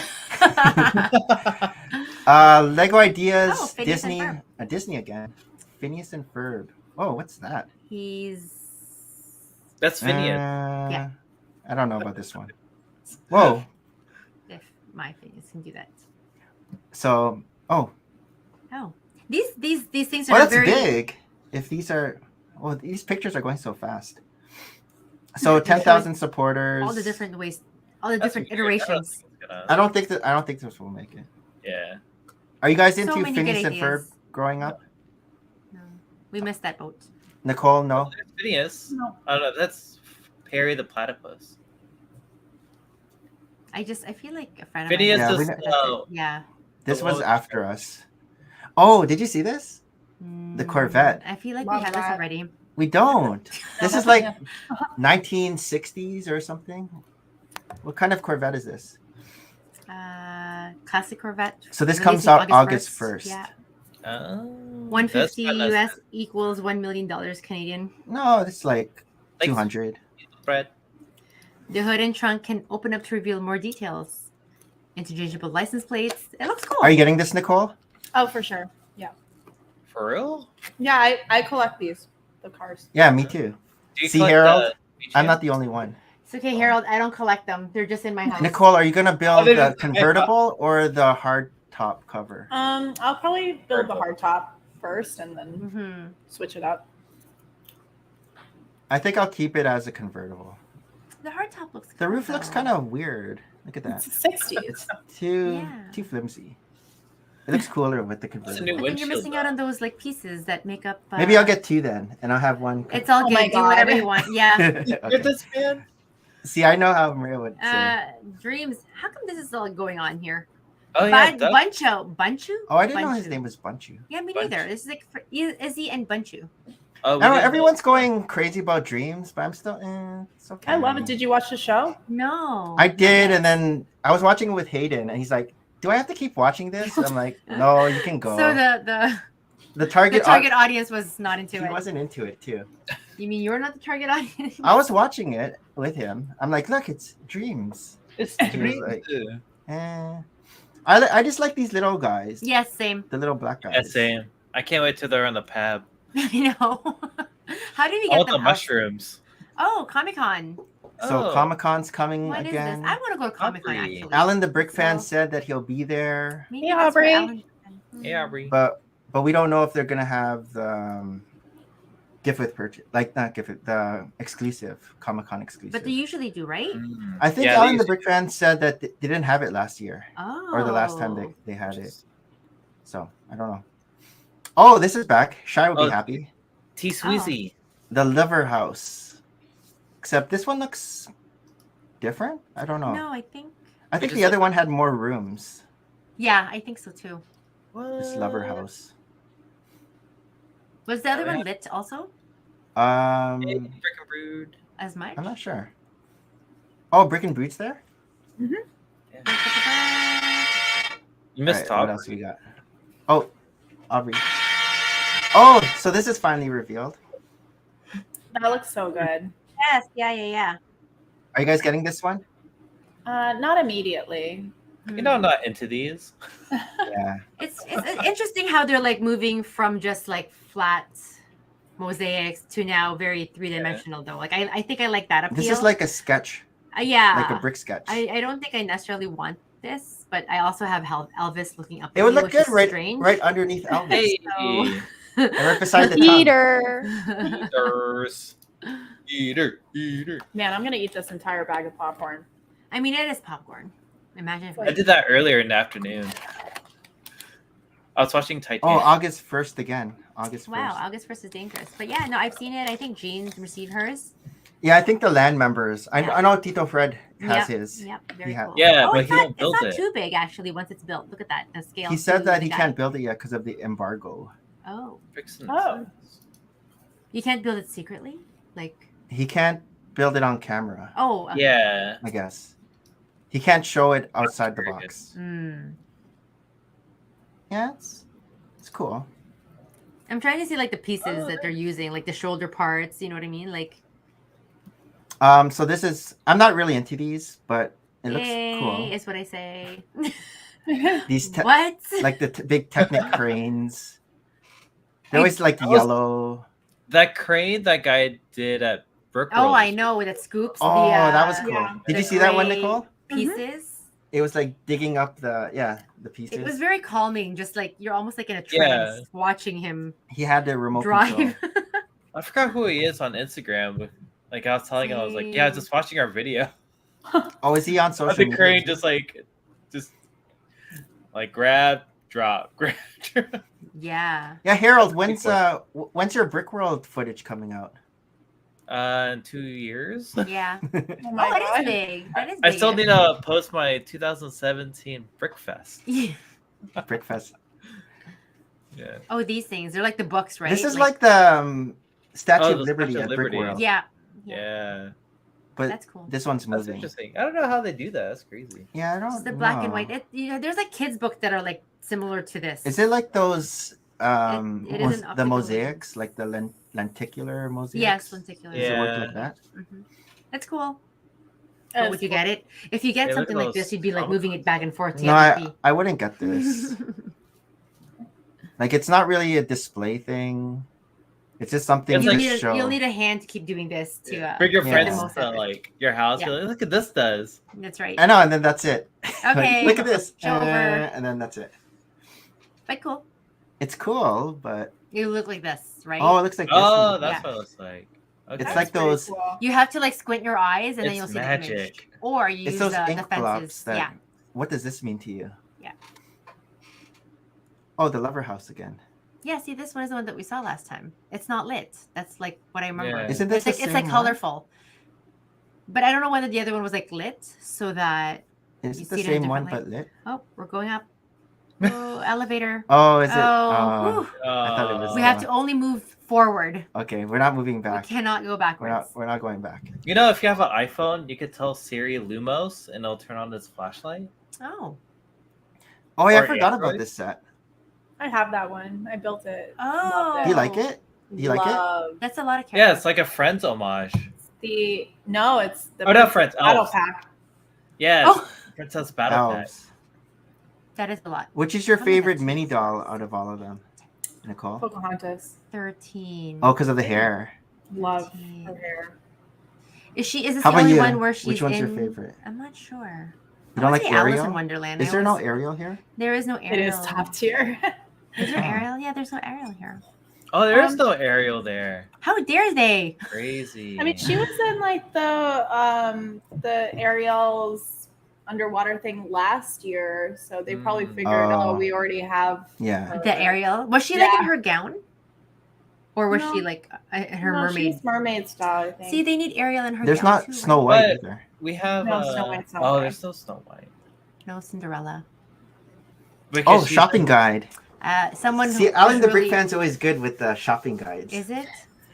Lego ideas, Oh, Phineas and Disney, Ferb. Disney again. Phineas and Ferb. Oh, what's that? That's Phineas. Yeah. I don't know about this one. Whoa. If my Phineas can do that. So, Oh, these things are well, that's very big. If these are, well, these pictures are going so fast. So It 10,000 shows supporters. all the different ways, all the That's different weird. I don't iterations. think it's gonna- I don't think this will make it. Yeah. Are you guys So into many Phineas good and Ferb ideas. growing up? No, we missed that boat. Nicole, no. There's Phineas. No. I don't know. That's Perry the Platypus. I feel like a friend Phineas Yeah, of we mine. know- Yeah. This The was one with- after us. Oh, did you see this? The Corvette. I feel like Love we had this that. already. We don't. This is like 1960s or something. What kind of Corvette is this? Classic Corvette. So this released comes in out August 1st. Yeah. Oh, 150 that's kinda US equals $1 million Canadian. No, it's like Like- 200. Fred. The hood and trunk can open up to reveal more details. Interchangeable license plates. It looks cool. Are you getting this, Nicole? Oh, for sure. Yeah. For real? Yeah, I collect these, the cars. Yeah, me too. Do you See, collect Harold? the I'm not the only one. It's okay, Harold. I don't collect them. They're just in my house. Nicole, are you gonna build they the just- convertible or the hard top cover? I'll probably build the Purple. hard top first and then Mm-hmm. switch it up. I think I'll keep it as a convertible. The hard top looks The cool, roof looks though. kind of weird. Look at that. It's 60s. Too Yeah. flimsy. It looks cooler with the It's a convertible. new I think you're windshield. missing out on those like pieces that make up. Maybe I'll get two then, and I'll have one. It's all Oh good. my Do whatever God. you want. Yeah. Okay. this man? See, I know how Maria would say. Dreams. How come this is all going on here? Oh yeah, Bunchu. Oh, I didn't know his Bunchu. name was Bunchu. Yeah, me Bunchu. neither. This is like for Izzy and Bunchu. Oh, I don't know, everyone's going crazy about dreams, but I'm still. It's okay. I love it. Did you watch the show? No. I did, and then I was watching it with Hayden, and he's like, "Do I have to keep watching this?" I'm like, "No, you can go." So the the target, target audience was not into he it. wasn't into it too. You mean you're not the target audience? I was watching it with him. I'm like, "Look, it's dreams." It's He was like, I just like these little guys, Yes, same. the little black guys. Yeah, same. I can't wait till they're on the pab. I know. How did we I get want the them out? mushrooms. Oh, Comic Con. So Oh. Comic Con's coming What is again. this? I want to go to Comic Con Hungry. actually. Alan the Brick fan So- said that he'll be there, Maybe Hey, that's where Aubrey. Alan- Hey, Aubrey. but we don't know if they're gonna have the gift with purchase, like not gift with the exclusive Comic Con exclusive. But they usually do, right? Mm. I think Yeah, Alan they the Brick fan said that they didn't have it last year Oh. or the last time they had it. So I don't know. Oh, this is back. Shy will Oh. be happy. T Sweezy. The Liver House. Except this one looks different. I don't know. No, I think. I think just the other one had more rooms. Yeah, I think so too. This Lover House. Was the other Oh, one yeah. lit also Um, Hey, Frickin' Brood. as much? I'm not sure. Oh, Brick and Brood's there. You missed Alright, what Aubrey. else we got? Oh, Aubrey. Oh, so this is finally revealed. That looks so good. Yes, yeah. Are you guys getting this one? Not immediately. You know I'm not into these. Yeah. It's interesting how they're like moving from just like flat mosaics to now very three-dimensional though. Like I think I like that appeal. This is like a sketch, yeah. like a brick sketch. I don't think I necessarily want this, but I also have Elvis looking up. It at would me, look which is good right, strange. right underneath Elvis. Hey, So- And right beside the tongue. Eater. eaters. Eater. Man, I'm gonna eat this entire bag of popcorn. I mean, it is popcorn. Imagine if I did that earlier in the afternoon. I was watching Oh, Titanic. August 1st again. August 1st. Wow, August 1st is dangerous. But yeah, no, I've seen it. I think Jean received hers. Yeah, I think the land members. Yeah. I know Tito Fred has Yep, his. Yep, very ha- cool. Yeah, Oh, but it's he not, won't build it's not it. too big actually once it's built. Look at that. The scale. He said to that the he guy. can't build it yet because of the embargo. Oh, Oh. you can't build it secretly? Like, He can't build it on camera, oh, okay. Yeah. I guess. He can't show it outside the Very box. Mm. Yeah, it's cool. I'm trying to see like the pieces that they're using, like the shoulder parts. You know what I mean? Like, So this is. I'm not really into these, but it looks yay, cool. is what I say. These What? like the big Technic cranes. They're always like I was- yellow. That crane that guy did at Brick Oh, World I was- know that scoops. Oh, the, that was cool. yeah. Did the you see that one, gray Nicole? Pieces. It was like digging up the pieces. It was very calming. Just like you're almost like in a Yeah. trance watching him He had the remote drive. control. I forgot who he is on Instagram. But, like I was telling him, I was like, yeah, just watching our video. Oh, is he on social The media? crane just grab, drop, grab, drop. Yeah. Yeah, Harold, That's when's your Brick World footage coming out? In 2 years. Yeah. Oh my That god. is big. That is I big. still need to post my 2017 Brickfest. Yeah. Brickfest. Yeah. Oh, these things. They're like the books, right? This is like the Statue Oh, of the Liberty Statue at of Brick Liberty. World. Yeah. Yeah. But That's cool. this one's That's moving. interesting. I don't know how they do that. That's crazy. Yeah, I It's don't the black and know. white. There's like kids' books that are like similar to this. Is it like those It is an the optical mosaics, lens. like the lenticular mosaics? Yes, lenticular. Does it work Yeah. like that? Mhm. That's cool. That But is would you cool. get it? If you get Yeah, look something at like those this, you'd be like comic moving it back and forth. to No, get the I wouldn't get this. fee. Like, it's not really a display thing. It's just something It's to like- show. You'll need a hand to keep doing this to. Bring your Yeah. friends the most to of it. like your house. Yeah. Be like, look at this does. That's right. I know, and then that's it. Like, Okay. look at this. Show over. And then that's it. But cool. It's cool, but You look like this, right? oh, it looks like this. Oh, one. that's Yeah. what it looks like. Okay. It's That's like pretty those- cool. You have to like squint your eyes, and then It's you'll see the image. magic. Or you It's use those the ink fences. blobs that. Yeah. What does this mean to you? Yeah. Oh, the Lover House again. Yeah. See, this one is the one that we saw last time. It's not lit. That's like what I remember. Yeah. Isn't this It's like the it's like same one? colorful. But I don't know whether the other one was like lit, so that Is You it the see it in a same one different but lit? oh, we're going up. Oh, elevator. Oh, is it? Oh, whew. thought it was We have to only move forward. Okay, we're not moving We back. cannot go We're backwards. not going back. You know, if you have an iPhone, you could tell Siri Lumos, and it'll turn on this flashlight. Oh. Oh yeah, I Or forgot about Android? this set. I have that one. I built it. Oh. Loved Do you like it? Do you like it? Love That's a lot of Yeah, characters. it's like a Friends homage. it's the Oh, not Friends, battle Elves. pack. Yeah, Oh. Princess Battle Pack. Elves. That is a lot. Which is your How many favorite that's mini six? doll out of all of them, Nicole? Pocahontas. 13. Oh, because of the hair. Love 13. her hair. Is this How the about only you? one where she's Which one's your in- favorite? I'm not sure. You don't I wanna like say Alice Ariel? in Wonderland. Is I there no always- Ariel here? There is no It Ariel. is top tier. Is there Ariel? Yeah, there's no Ariel here. Oh, there is Um, no Ariel there. How dare they? Crazy. I mean, she was in like the Ariel's underwater thing last year, so they probably figured, Oh. we already have Yeah. her. The Ariel? Was she like in Yeah. her gown? Or was No. she like her No, mermaid? she's mermaid style, I think. See, they need Ariel in her There's gown not too, Snow right? White But- either. we have. No, Snow White's not oh, there. there's no Snow White. No Cinderella. Because Oh, she's shopping like- guide. Someone See, who Alan is the Brick really- fan's always good with the shopping guides. Is it?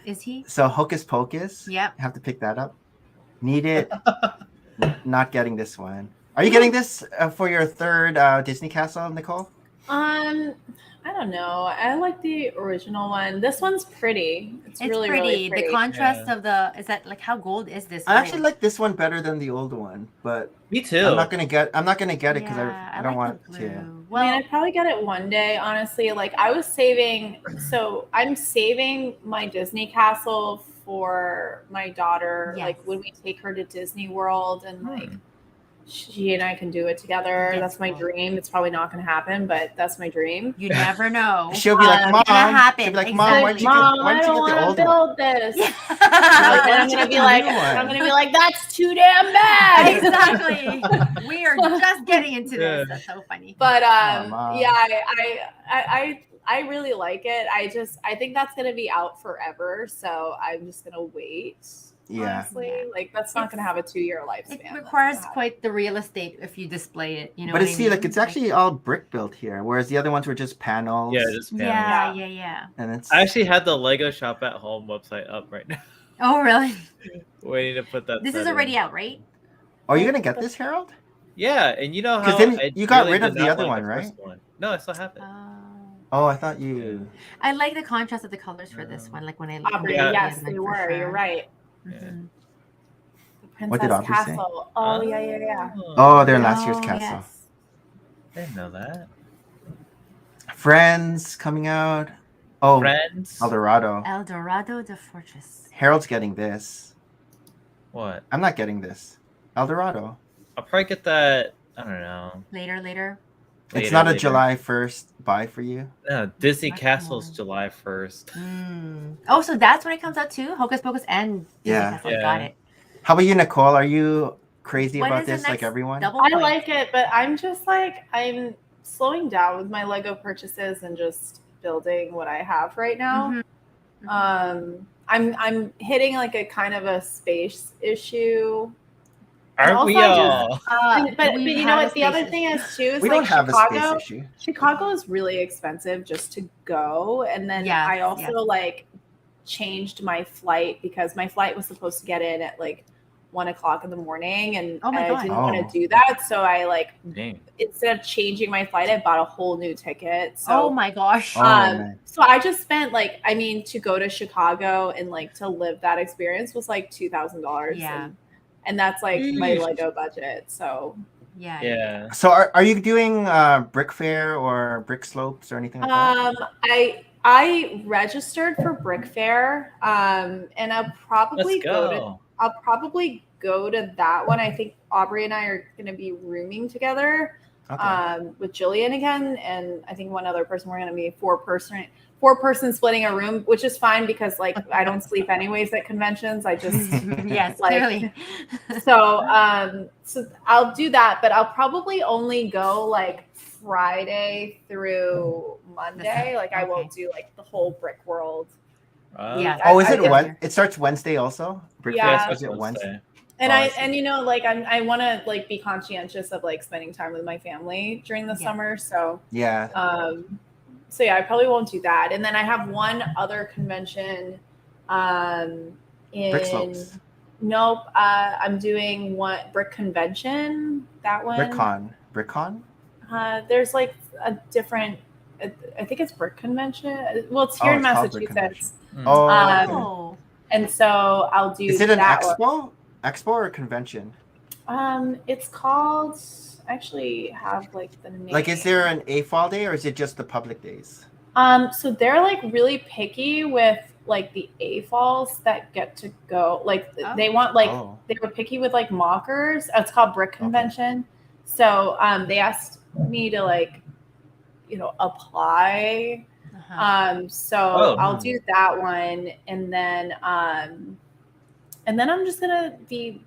Is he? So Hocus Pocus. Yep. You have to pick that up. Need it. Not getting this one. Are you getting this for your third Disney Castle, Nicole? I don't know. I like the original one. This one's pretty. It's really, pretty. really pretty. The contrast Yeah. of the is that like how gold is this? I actually gold? like this one better than the old one, but Me too. I'm not gonna get it because Yeah, I don't like want the to. blue. I mean, Well, I'd probably get it one day, honestly. Like, I was saving, so I'm saving my Disney castle for my daughter. Yes. Like, when we take her to Disney World and like she and I can do it together. That's That's my cool. dream. It's probably not going to happen, but that's my dream. You never know. She'll be like, It's Mom. gonna happen. She'll be like, Mom, why'd you get, Mom, why I did you don't get the want old to one? build this. Yeah. And I'm gonna be like, that's too damn bad. Exactly. We are just getting into this. That's so funny. But Mom. yeah, I really like it. I think that's gonna be out forever. So I'm just gonna wait. Yeah. Honestly, Yeah. like that's not gonna have a 2-year lifespan. It That's requires not- quite the real estate if you display it. You know. But what it's, I see, mean? like, it's actually all brick built here, whereas the other ones were just panels. Yeah, just panels. Yeah. And it's, I actually had the Lego Shop at Home website up right now, Oh, really? waiting to put that. This is set in. already out, right? are you gonna get this, Harold? Yeah, and you know 'Cause how then I you got really rid of did the not other like one, the right? first one. No, I still have it. Oh, I thought you. I like the contrast of the colors for this one. Like when I Aubrey, Yeah. yes, like, they for were. sure. You're right. Mhm. The What did Princess Aubrey say? Castle. Oh yeah. Oh, they're last year's Oh, castle. yes. I didn't know that. Friends coming out. Oh, Friends. El Dorado. El Dorado de Fortress. Harold's getting this. What? I'm not getting this. El Dorado. I'll probably get that. I don't know. Later. It's Later, not a later. July 1st buy for you. No, Disney Much Castle's more. July 1st. Oh, so that's when it comes out too? Hocus Pocus and Disney Yeah. Castle. Yeah. Got it. How about you, Nicole? Are you crazy When about is the this like next everyone? double I point? like it, but I'm just like I'm slowing down with my Lego purchases and just building what I have right now. Mhm. I'm hitting like a kind of a space issue. Aren't we also, I all? But we you know have what? a The other space thing is too is We like don't have Chicago. a space issue. Chicago is really expensive just to go, and then Yes, I also yes. like changed my flight because my flight was supposed to get in at like 1:00 in the morning, and Oh my I God. didn't Oh. want to do that, so I like Dang. instead of changing my flight, I bought a whole new ticket. So Oh my gosh. Oh, man. so I just spent like, I mean, to go to Chicago and like to live that experience was like $2,000. Yeah. And that's like my Yeesh. Lego budget. So Yeah. Yeah. So are you doing Brick Fair or Brick Slopes or anything like that? I registered for Brick Fair. And I'll probably Let's go. I'll probably go to that one. I think Aubrey and I are gonna be rooming together. Okay. With Jillian again, and I think one other person. We're gonna be four person splitting a room, which is fine because like I don't sleep anyways at conventions. I just Yes, like- clearly. so I'll do that, but I'll probably only go like Friday through Monday. Like I won't do like the whole Brick World. Yeah. Oh, is I- it I- what? It starts Wednesday also? Brick Yeah. Fair Yes, starts that's at Wednesday. Wednesday. And Oh, I I see. and you know like I want to like be conscientious of like spending time with my family during the Yeah. summer. So Yeah. so yeah, I probably won't do that. And then I have one other convention Brick Slopes. Nope. I'm doing one Brick Convention. That one. BrickCon. BrickCon? There's like a different. I think it's Brick Convention. Well, it's Oh, here in it's called Brick Massachusetts, Oh. Oh. and so I'll do. Is it an that one. expo? Expo or a convention? It's called. I actually have like the name. Like, is there an AFOL day or is it just the public days? So they're like really picky with like the AFOLs that get to go. Like they want like Oh. they were picky with like mockers. It's called Brick Convention. So they asked me to like, apply. So Oh. I'll do that one, and then I'm just gonna be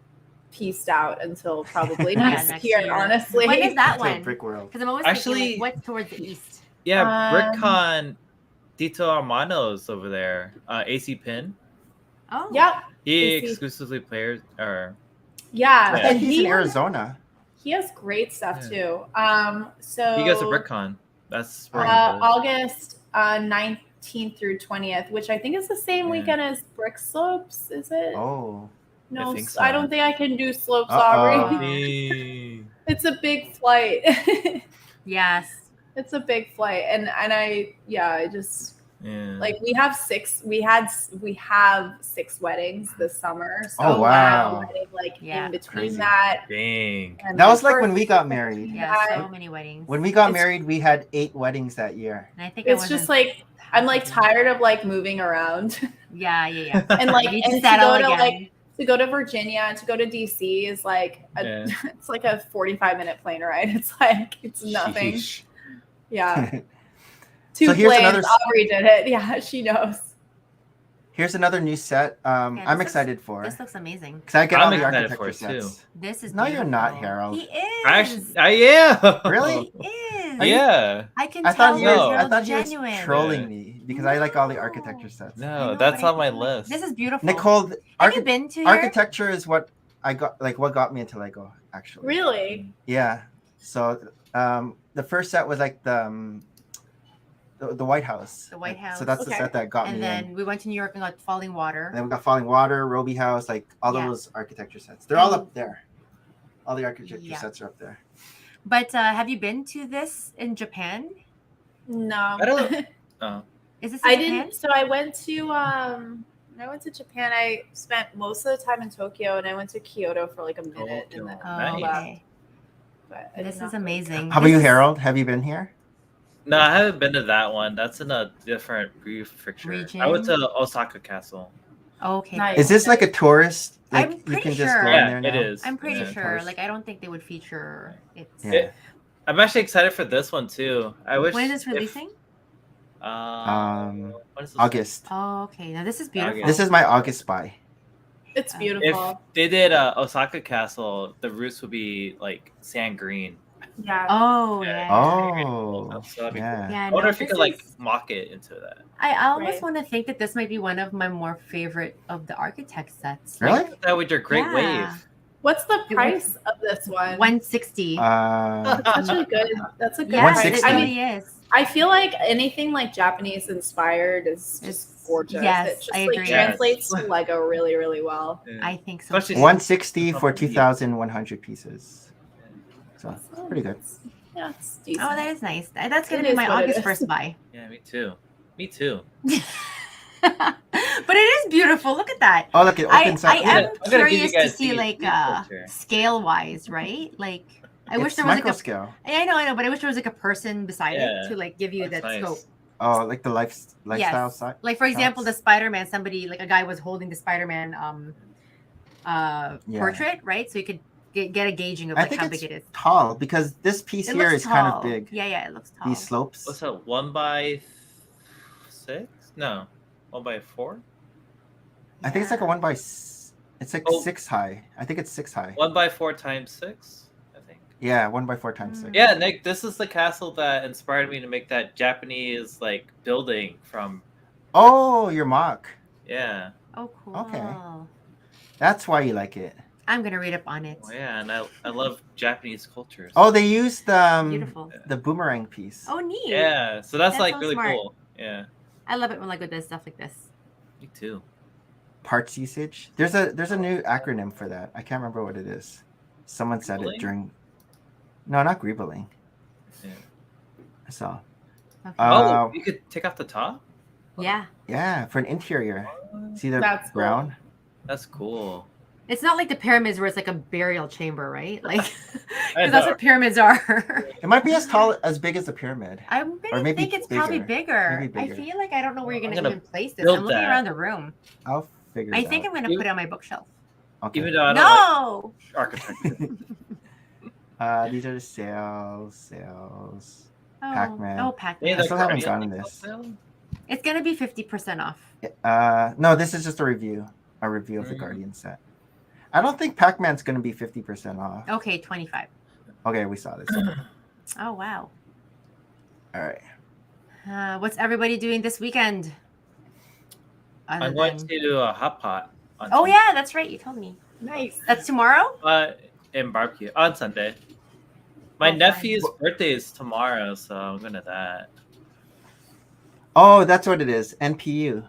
pieced out until probably Yeah, next, next year, year. honestly. When is that It's like one? Brick World. Because I'm always Actually- thinking like, what's towards the east. Yeah, BrickCon. Dito Armando's over there. AC Pin. Oh. Yep. He AC. exclusively plays or Yeah. Yeah. And he's in has- Arizona. He has great stuff Yeah. too. So he goes to BrickCon. That's where he goes. August 19th through 20th, which I think is the same Yeah. weekend as Brick Slopes. Is it? Oh. No, think I so. don't think I can do Slopes, Uh-oh. Aubrey. It's a big flight. Yes. It's a big flight, and I just Yeah. like we have 6 weddings this summer. So Oh, wow. wedding, like Yeah. in between Crazy. that. Dang. And That my was like when we birthday. got married. Yeah. Yeah. So many weddings. When we got It's- married, we had 8 weddings that year. And I think It's just like I'm like tired of like moving around Yeah. and like You need to and to settle go to again. like to go to Virginia, to go to DC is like it's like a 45-minute plane ride. It's nothing. Sheesh. Yeah. So 2 here's planes. another- Aubrey did it. Yeah, she knows. Here's another new set. I'm excited for. This looks amazing. Because I get I'm all the excited architecture for it, too. sets. This is No, you're not, beautiful. Harold. He is. Actually, I am. Really? He is. Yeah. I can I tell thought he you're was. No. I thought he was genuine. trolling me because I like all the architecture sets. I No, know, that's but I on my feel like list. This is beautiful. Nicole, have you been to here? architecture is what I got. Like what got me into Lego, actually. Really? Yeah. So the first set was like the White House. The White House. So that's the Okay. set that got And me then in. we went to New York and got Falling Water. And then we got Falling Water, Roby House, like all Yeah. those architecture sets. They're all up there. All the architecture Yeah. sets are up there. But have you been to this in Japan? No. I don't. Oh. Is this in I Japan? didn't. So I went to when I went to Japan. I spent most of the time in Tokyo, and I went to Kyoto for like a minute, Tokyo. and then Oh, Nice. left. okay. But I did This not is go. amazing. How about This you, is- Harold? Have you been here? No, I haven't been to that one. That's in a different prefecture. Region? I went to Osaka Castle. Okay. Nice. cool. Is this like a tourist? Like I'm you pretty can just sure. go Yeah, in there it now? is. I'm pretty Yeah. sure. tourist. Like I don't think they would feature it. Yeah. I'm actually excited for this one too. I wish. When is this if- releasing? when is this? August. Oh, okay. Now this is beautiful. August. This is my August buy. It's If- If beautiful. they did Osaka Castle, the roofs would be like sand green. Yeah. Oh Yeah. yeah. Oh, So that'd be yeah. cool. Yeah. I wonder no, if you this could like is- mock it into that. I almost Right. want to think that this might be one of my more favorite of the architect sets. Really? That with your great Yeah. wave. What's the price of this one? 160. That's such a good. That's a good Yeah, price. 160? I it mean, really is. I feel like anything like Japanese inspired is just gorgeous. yes, it just I like agree. translates to Lego really, really well. I think so. Especially too. 160 for 2,100 pieces. So it's pretty good. Yeah, it's decent. Oh, that is nice. That's gonna It be is my what it August is. first buy. Yeah, me too. Me too. But it is beautiful. Look at that. Oh, look, it opens I up. Yeah, am I'm gonna give you curious to guys see the like picture. scale wise, right? Like I wish It's there was micro like a scale. I know, but I wish there was like a person beside Yeah, it to like give you that's that nice. scope. Oh, like the lifestyle side. Like for example, the shots. Spider-Man, somebody like a guy was holding the Spider-Man Yeah. portrait, right? So you could get a gauging of I like think how it's big it is. tall because this piece It here looks is kind tall. of big. Yeah, it looks tall. These slopes. What's that? 1x6? No, 1x4. I think it's like a 1 by. It's like Oh. 6 high. I think it's 6 high. 1x4 times 6. I think. Yeah, 1 by 4 times 6. Yeah, Nick, this is the castle that inspired me to make that Japanese like building from. Oh, your mock. Yeah. Oh, cool. Okay. That's why you like it. I'm gonna read up on it. Oh, yeah, and I love Japanese cultures. Oh, they used Beautiful. the boomerang piece. Oh, neat. Yeah, so that's That like sounds really smart. cool. Yeah, I love it when Lego does stuff like this. me too. Parts usage. There's a new acronym for that. I can't remember what it is. Someone said it Greebling? during. No, not greebling. Yeah. I saw. Okay. Oh, you could take off the top. Yeah. Yeah, for an interior. See the That's cool. brown? That's cool. It's not like the pyramids where it's like a burial chamber, right? Like, I because that's know. what pyramids are. It might be as big as the pyramid. I'm Or gonna maybe think it's probably bigger. Maybe I bigger. feel like I don't know where you're I'm gonna gonna even place this. build I'm looking that. around the room. I'll figure it I out. think I'm gonna You- put it on my bookshelf. Okay. Even though I don't No. like architecture. These are the sales. Oh, Pac-Man. Oh, Hey, Pac-Man. I still haven't Guardians gotten on this. sale? It's gonna be 50% off. No, this is just a review of the Guardian set. I don't think Pac-Man's gonna be 50% off. Okay, 25. Okay, we saw this. Oh wow. All right. What's everybody doing this weekend? Other I'm going than- to do a hot pot. On Oh Sunday. yeah, that's right. You told me. Nice. That's tomorrow. In barbecue on Sunday. My Oh, fun. nephew's birthday is tomorrow, so I'm going to that. Oh, that's what it is. NPU.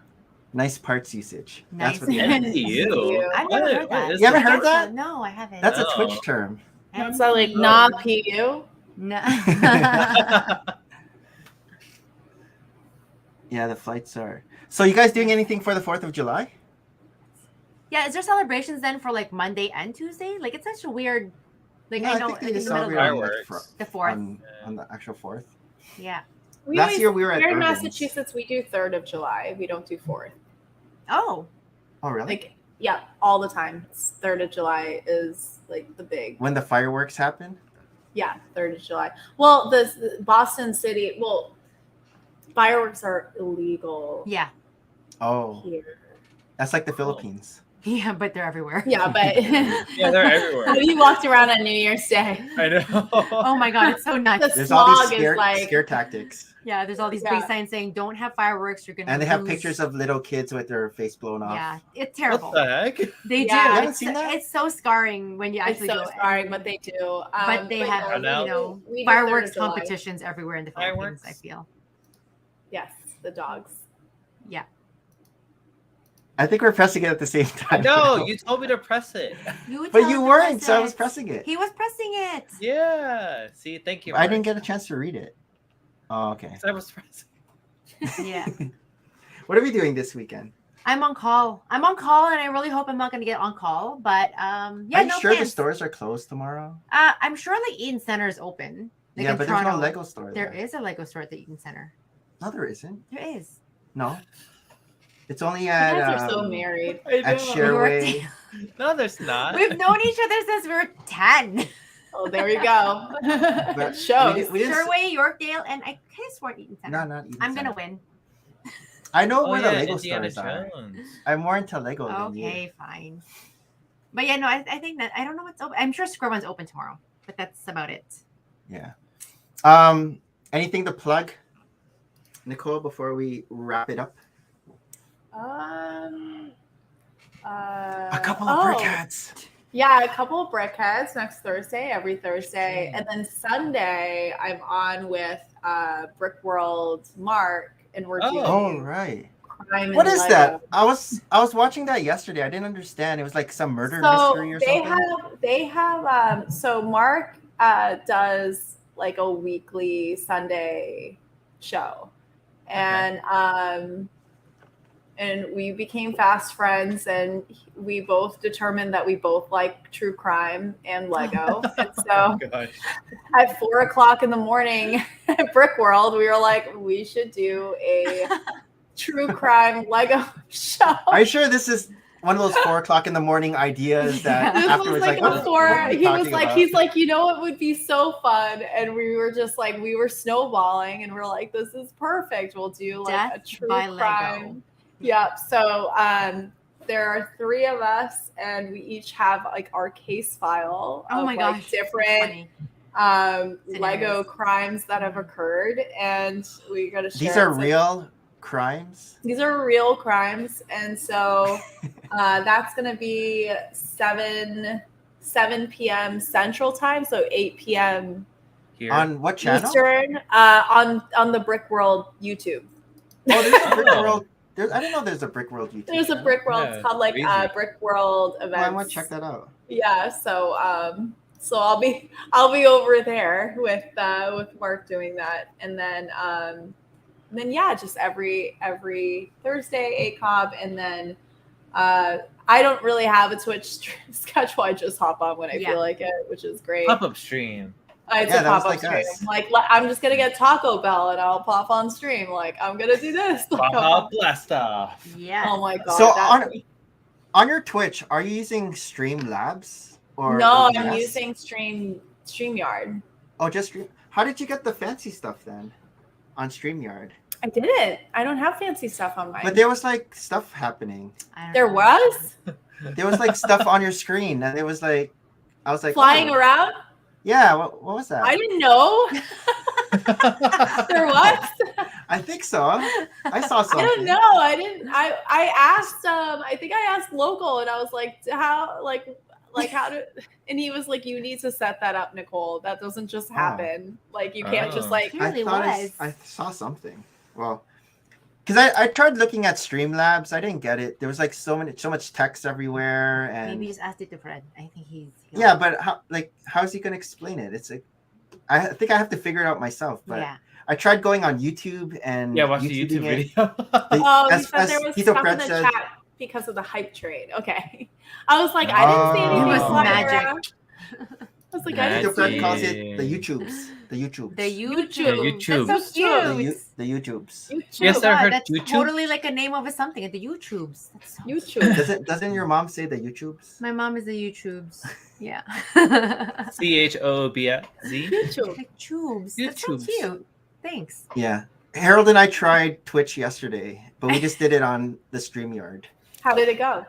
Nice parts usage. That's what it Nice. is. NPU. I've never heard that. is You haven't that? heard that? No, I haven't. That's a No. Twitch term. That's like nah pu. No. Yeah, the flights are. So you guys doing anything for the 4th of July? Yeah, is there celebrations then for like Monday and Tuesday? Like it's such a weird. Like No, I know think they in the just middle celebrate of on, like, Fireworks. the 4th. on the actual 4th. Yeah. Last year we were at here in Irvin's. Massachusetts. We do 3rd of July. We don't do 4th. Oh. Oh, really? Like Yeah, all the time. It's 3rd of July is like the big. When the fireworks happen? Yeah, 3rd of July. Well, the Boston City, fireworks are illegal Yeah. Oh, here. that's like the Philippines. Yeah, but they're everywhere. Yeah, but Yeah, they're everywhere. have you walked around on New Year's Day? I know. Oh my god, it's so nuts. The There's all these smog is like scare tactics. Yeah, there's all these Yeah. big signs saying don't have fireworks. You're gonna And they have lose." pictures of little kids with their face blown off. Yeah, it's What terrible. the heck? They Yeah. do. You haven't It's, seen that? it's so scarring when you it's actually so go. scarring, but they do. But they have, I know. you know, we do 3rd of fireworks July. competitions everywhere in the Philippines. Fireworks? I feel. Yes, the dogs. Yeah. I think we're pressing it at the same time. No, you told me to press it. But you weren't, so I was pressing it. He was pressing it. Yeah. See, thank you. I didn't get a chance to read it. Oh, okay. I was pressing. Yeah. What are we doing this weekend? I'm on call, and I really hope I'm not going to get on call. But yeah, Are you no sure the plans. stores are closed tomorrow? I'm sure the Eden Center is open. Like Yeah, in but there's no Toronto. Lego store There there. is a Lego store at the Eden Center. No, there isn't. There is. No. It's only You at guys are so married. I at know. Shareway. No, there's not. We've known each other since we were 10. Oh, there you go. But Shows. we didn't Sherway, Yorkdale, and I could have sworn Eden Center. No, not Eden I'm going to Center. win. I know Oh, where yeah, the Lego Indiana stores are. Jones. I'm more into Lego than you. Okay, fine. But yeah, no, I think that I don't know what's open. I'm sure Square One's open tomorrow, but that's about it. Yeah. Anything to plug, Nicole, before we wrap it up? A couple of brickheads. Yeah, a couple of brickheads next Thursday, every Thursday. And then Sunday, I'm on with Brick World Mark, and we're doing Oh, right. crime What and is Lego. that? I was watching that yesterday. I didn't understand. It was like some murder mystery or something. They have so Mark does like a weekly Sunday show. And we became fast friends, and we both determined that we both like true crime and Lego. And so Gosh. at 4:00 in the morning at Brick World, we were like, we should do a true crime Lego show. Are you sure this is one of those 4:00 in the morning ideas that This was afterwards like what before are you he was talking like, about? he's like, you know, it would be so fun. And we were just like, we were snowballing, and we're like, this is perfect. We'll do like Death a true by crime. Lego. Yeah. So there are 3 of us, and we each have like our case file Oh of my like gosh. different Lego Scenarios. crimes that have occurred, and we got to share. These are It's like- real crimes. These are real crimes, and so that's going to be 7 p.m. Central Time, so 8 p.m. Here. On what channel? Eastern on the Brick World YouTube. Oh, there's a Brick World. I didn't know there's a Brick World YouTube. There's a channel. Brick World. Yeah, It's called like crazy. Brick World events. Oh, I want to check that out. Yeah, so I'll be over there with Mark doing that, and then yeah, just every Thursday ACOB, and then I don't really have a Twitch schedule. I just hop on when I Yeah. feel like it, which is great. Pop-up stream. It's Yeah, a that was pop-up like stream. us. Like I'm just gonna get Taco Bell and I'll pop on stream. Like I'm gonna do this. Like, Baja Blast Off. Yeah. oh my god. So that- on your Twitch, are you using Streamlabs or no, OBS? I'm using StreamYard. Oh, just Stream. How did you get the fancy stuff then on StreamYard? I didn't. I don't have fancy stuff on mine. But there was like stuff happening. I don't There know. was There was like stuff on your screen, and it was like, I was like, flying oh. around. Yeah, what was that? I didn't know there was. I think so. I saw something. I don't know. I didn't. I asked. I think I asked local, and I was like, how how to? And he was like, you need to set that up, Nicole. That doesn't just happen. Like you can't just Oh. like. It really I was. saw something. Well, because I tried looking at Streamlabs, I didn't get it. There was like so much text everywhere, and Maybe just ask it to Fred. I think he's. yeah, but how is he gonna explain it? It's like I think I have to figure it out myself. But Yeah. I tried going on YouTube and Yeah, watch the YouTube YouTubing it. video. Oh, As- you said there as was Tito stuff in Fred the said- chat because of the hype train. Okay, I was like, I didn't see Oh. anything. It was flying magic. around. was like, Magic. I Your didn't friend see calls it. it the YouTubes. The YouTubes. The YouTube. YouTube. That's so cute. The YouTubes. YouTube. Yes, I heard That's YouTube. totally like a name of a something. The YouTubes. That's so YouTube. Doesn't your mom say the YouTubes? My mom is the YouTubes. Yeah. CHOOBZ. YouTube. Like tubes. That's so YouTubes. cute. Thanks. Yeah. Harold and I tried Twitch yesterday, but we just did it on the StreamYard. How did it go?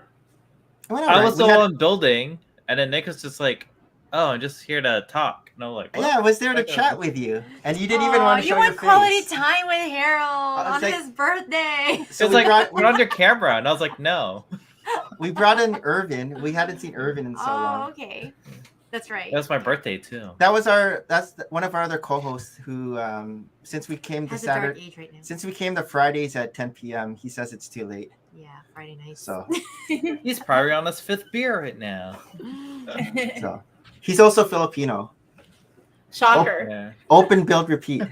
It went I alright. was We the had- one building, and then Nick was just like, "Oh, I'm just here to talk." And I'm like, what? Yeah, I was there to Okay. chat with you, and you didn't even want to you show your want quality face. time with Harold I was on like- his birthday. So It's we like, brought put on your camera. And I was like, no. we brought in Irvin. We hadn't seen Irvin in so Oh, long. okay. That's right. That's my birthday, too. That's one of our other co-hosts who, since we came to Has a dark Saturday, age right now. since we came to Fridays at 10 p.m., he says it's too late. Yeah, Friday night. So, He's probably on his 5th beer right now. so he's also Filipino. Shocker. Yeah. Open, build, repeat.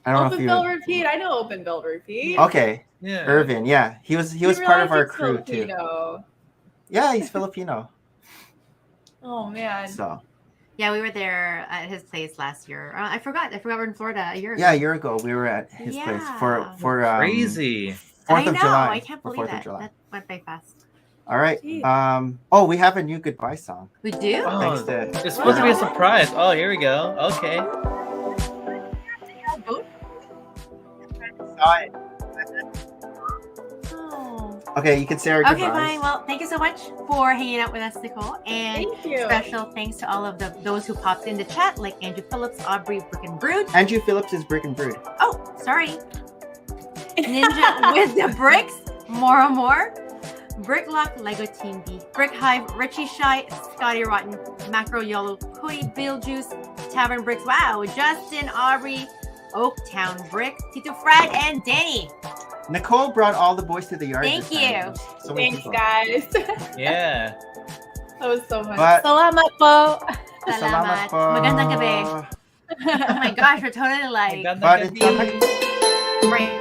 I don't know Open if you. build repeat. I know open build repeat. Okay, Yeah. Irvin. Yeah, he was part realize of our he's crew too. Filipino. Yeah, he's Filipino. Oh man. So Yeah, we were there at his place last year. I forgot. We're in Florida a year ago. yeah, a year ago we were at his place for Crazy. 4th of July. I can't for believe 4th of that. July. That went by fast. All right. Jeez. Oh, we have a new goodbye song. We do? Oh, Thanks to it's supposed to be a surprise. Oh, here we go. Okay. Oh. Okay, you can say our Okay, goodbyes. fine. Well, thank you so much for hanging out with us, Nicole. And Thank you. special thanks to all of those who popped in the chat, like Andrew Phillips, Aubrey, Brick and Brood. Andrew Phillips is Brick and Brood. Oh, sorry. Ninja with the bricks. More. Bricklock, Lego Team B, Brick Hive, Richie Shy, Scotty Rotten, Macro Yellow, Koi, Bill Juice, Tavern Bricks, wow, Justin, Aubrey, Oaktown Brick, Tito Fred, and Danny. Nicole brought all the boys to the yard. Thank this time. you. So many Thanks, people. guys. Yeah. That was so fun. But- Salamat po. Salamat. po. Magandang gabi. Oh my gosh, we're totally like, But it's right.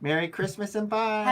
Merry Christmas and bye. Have a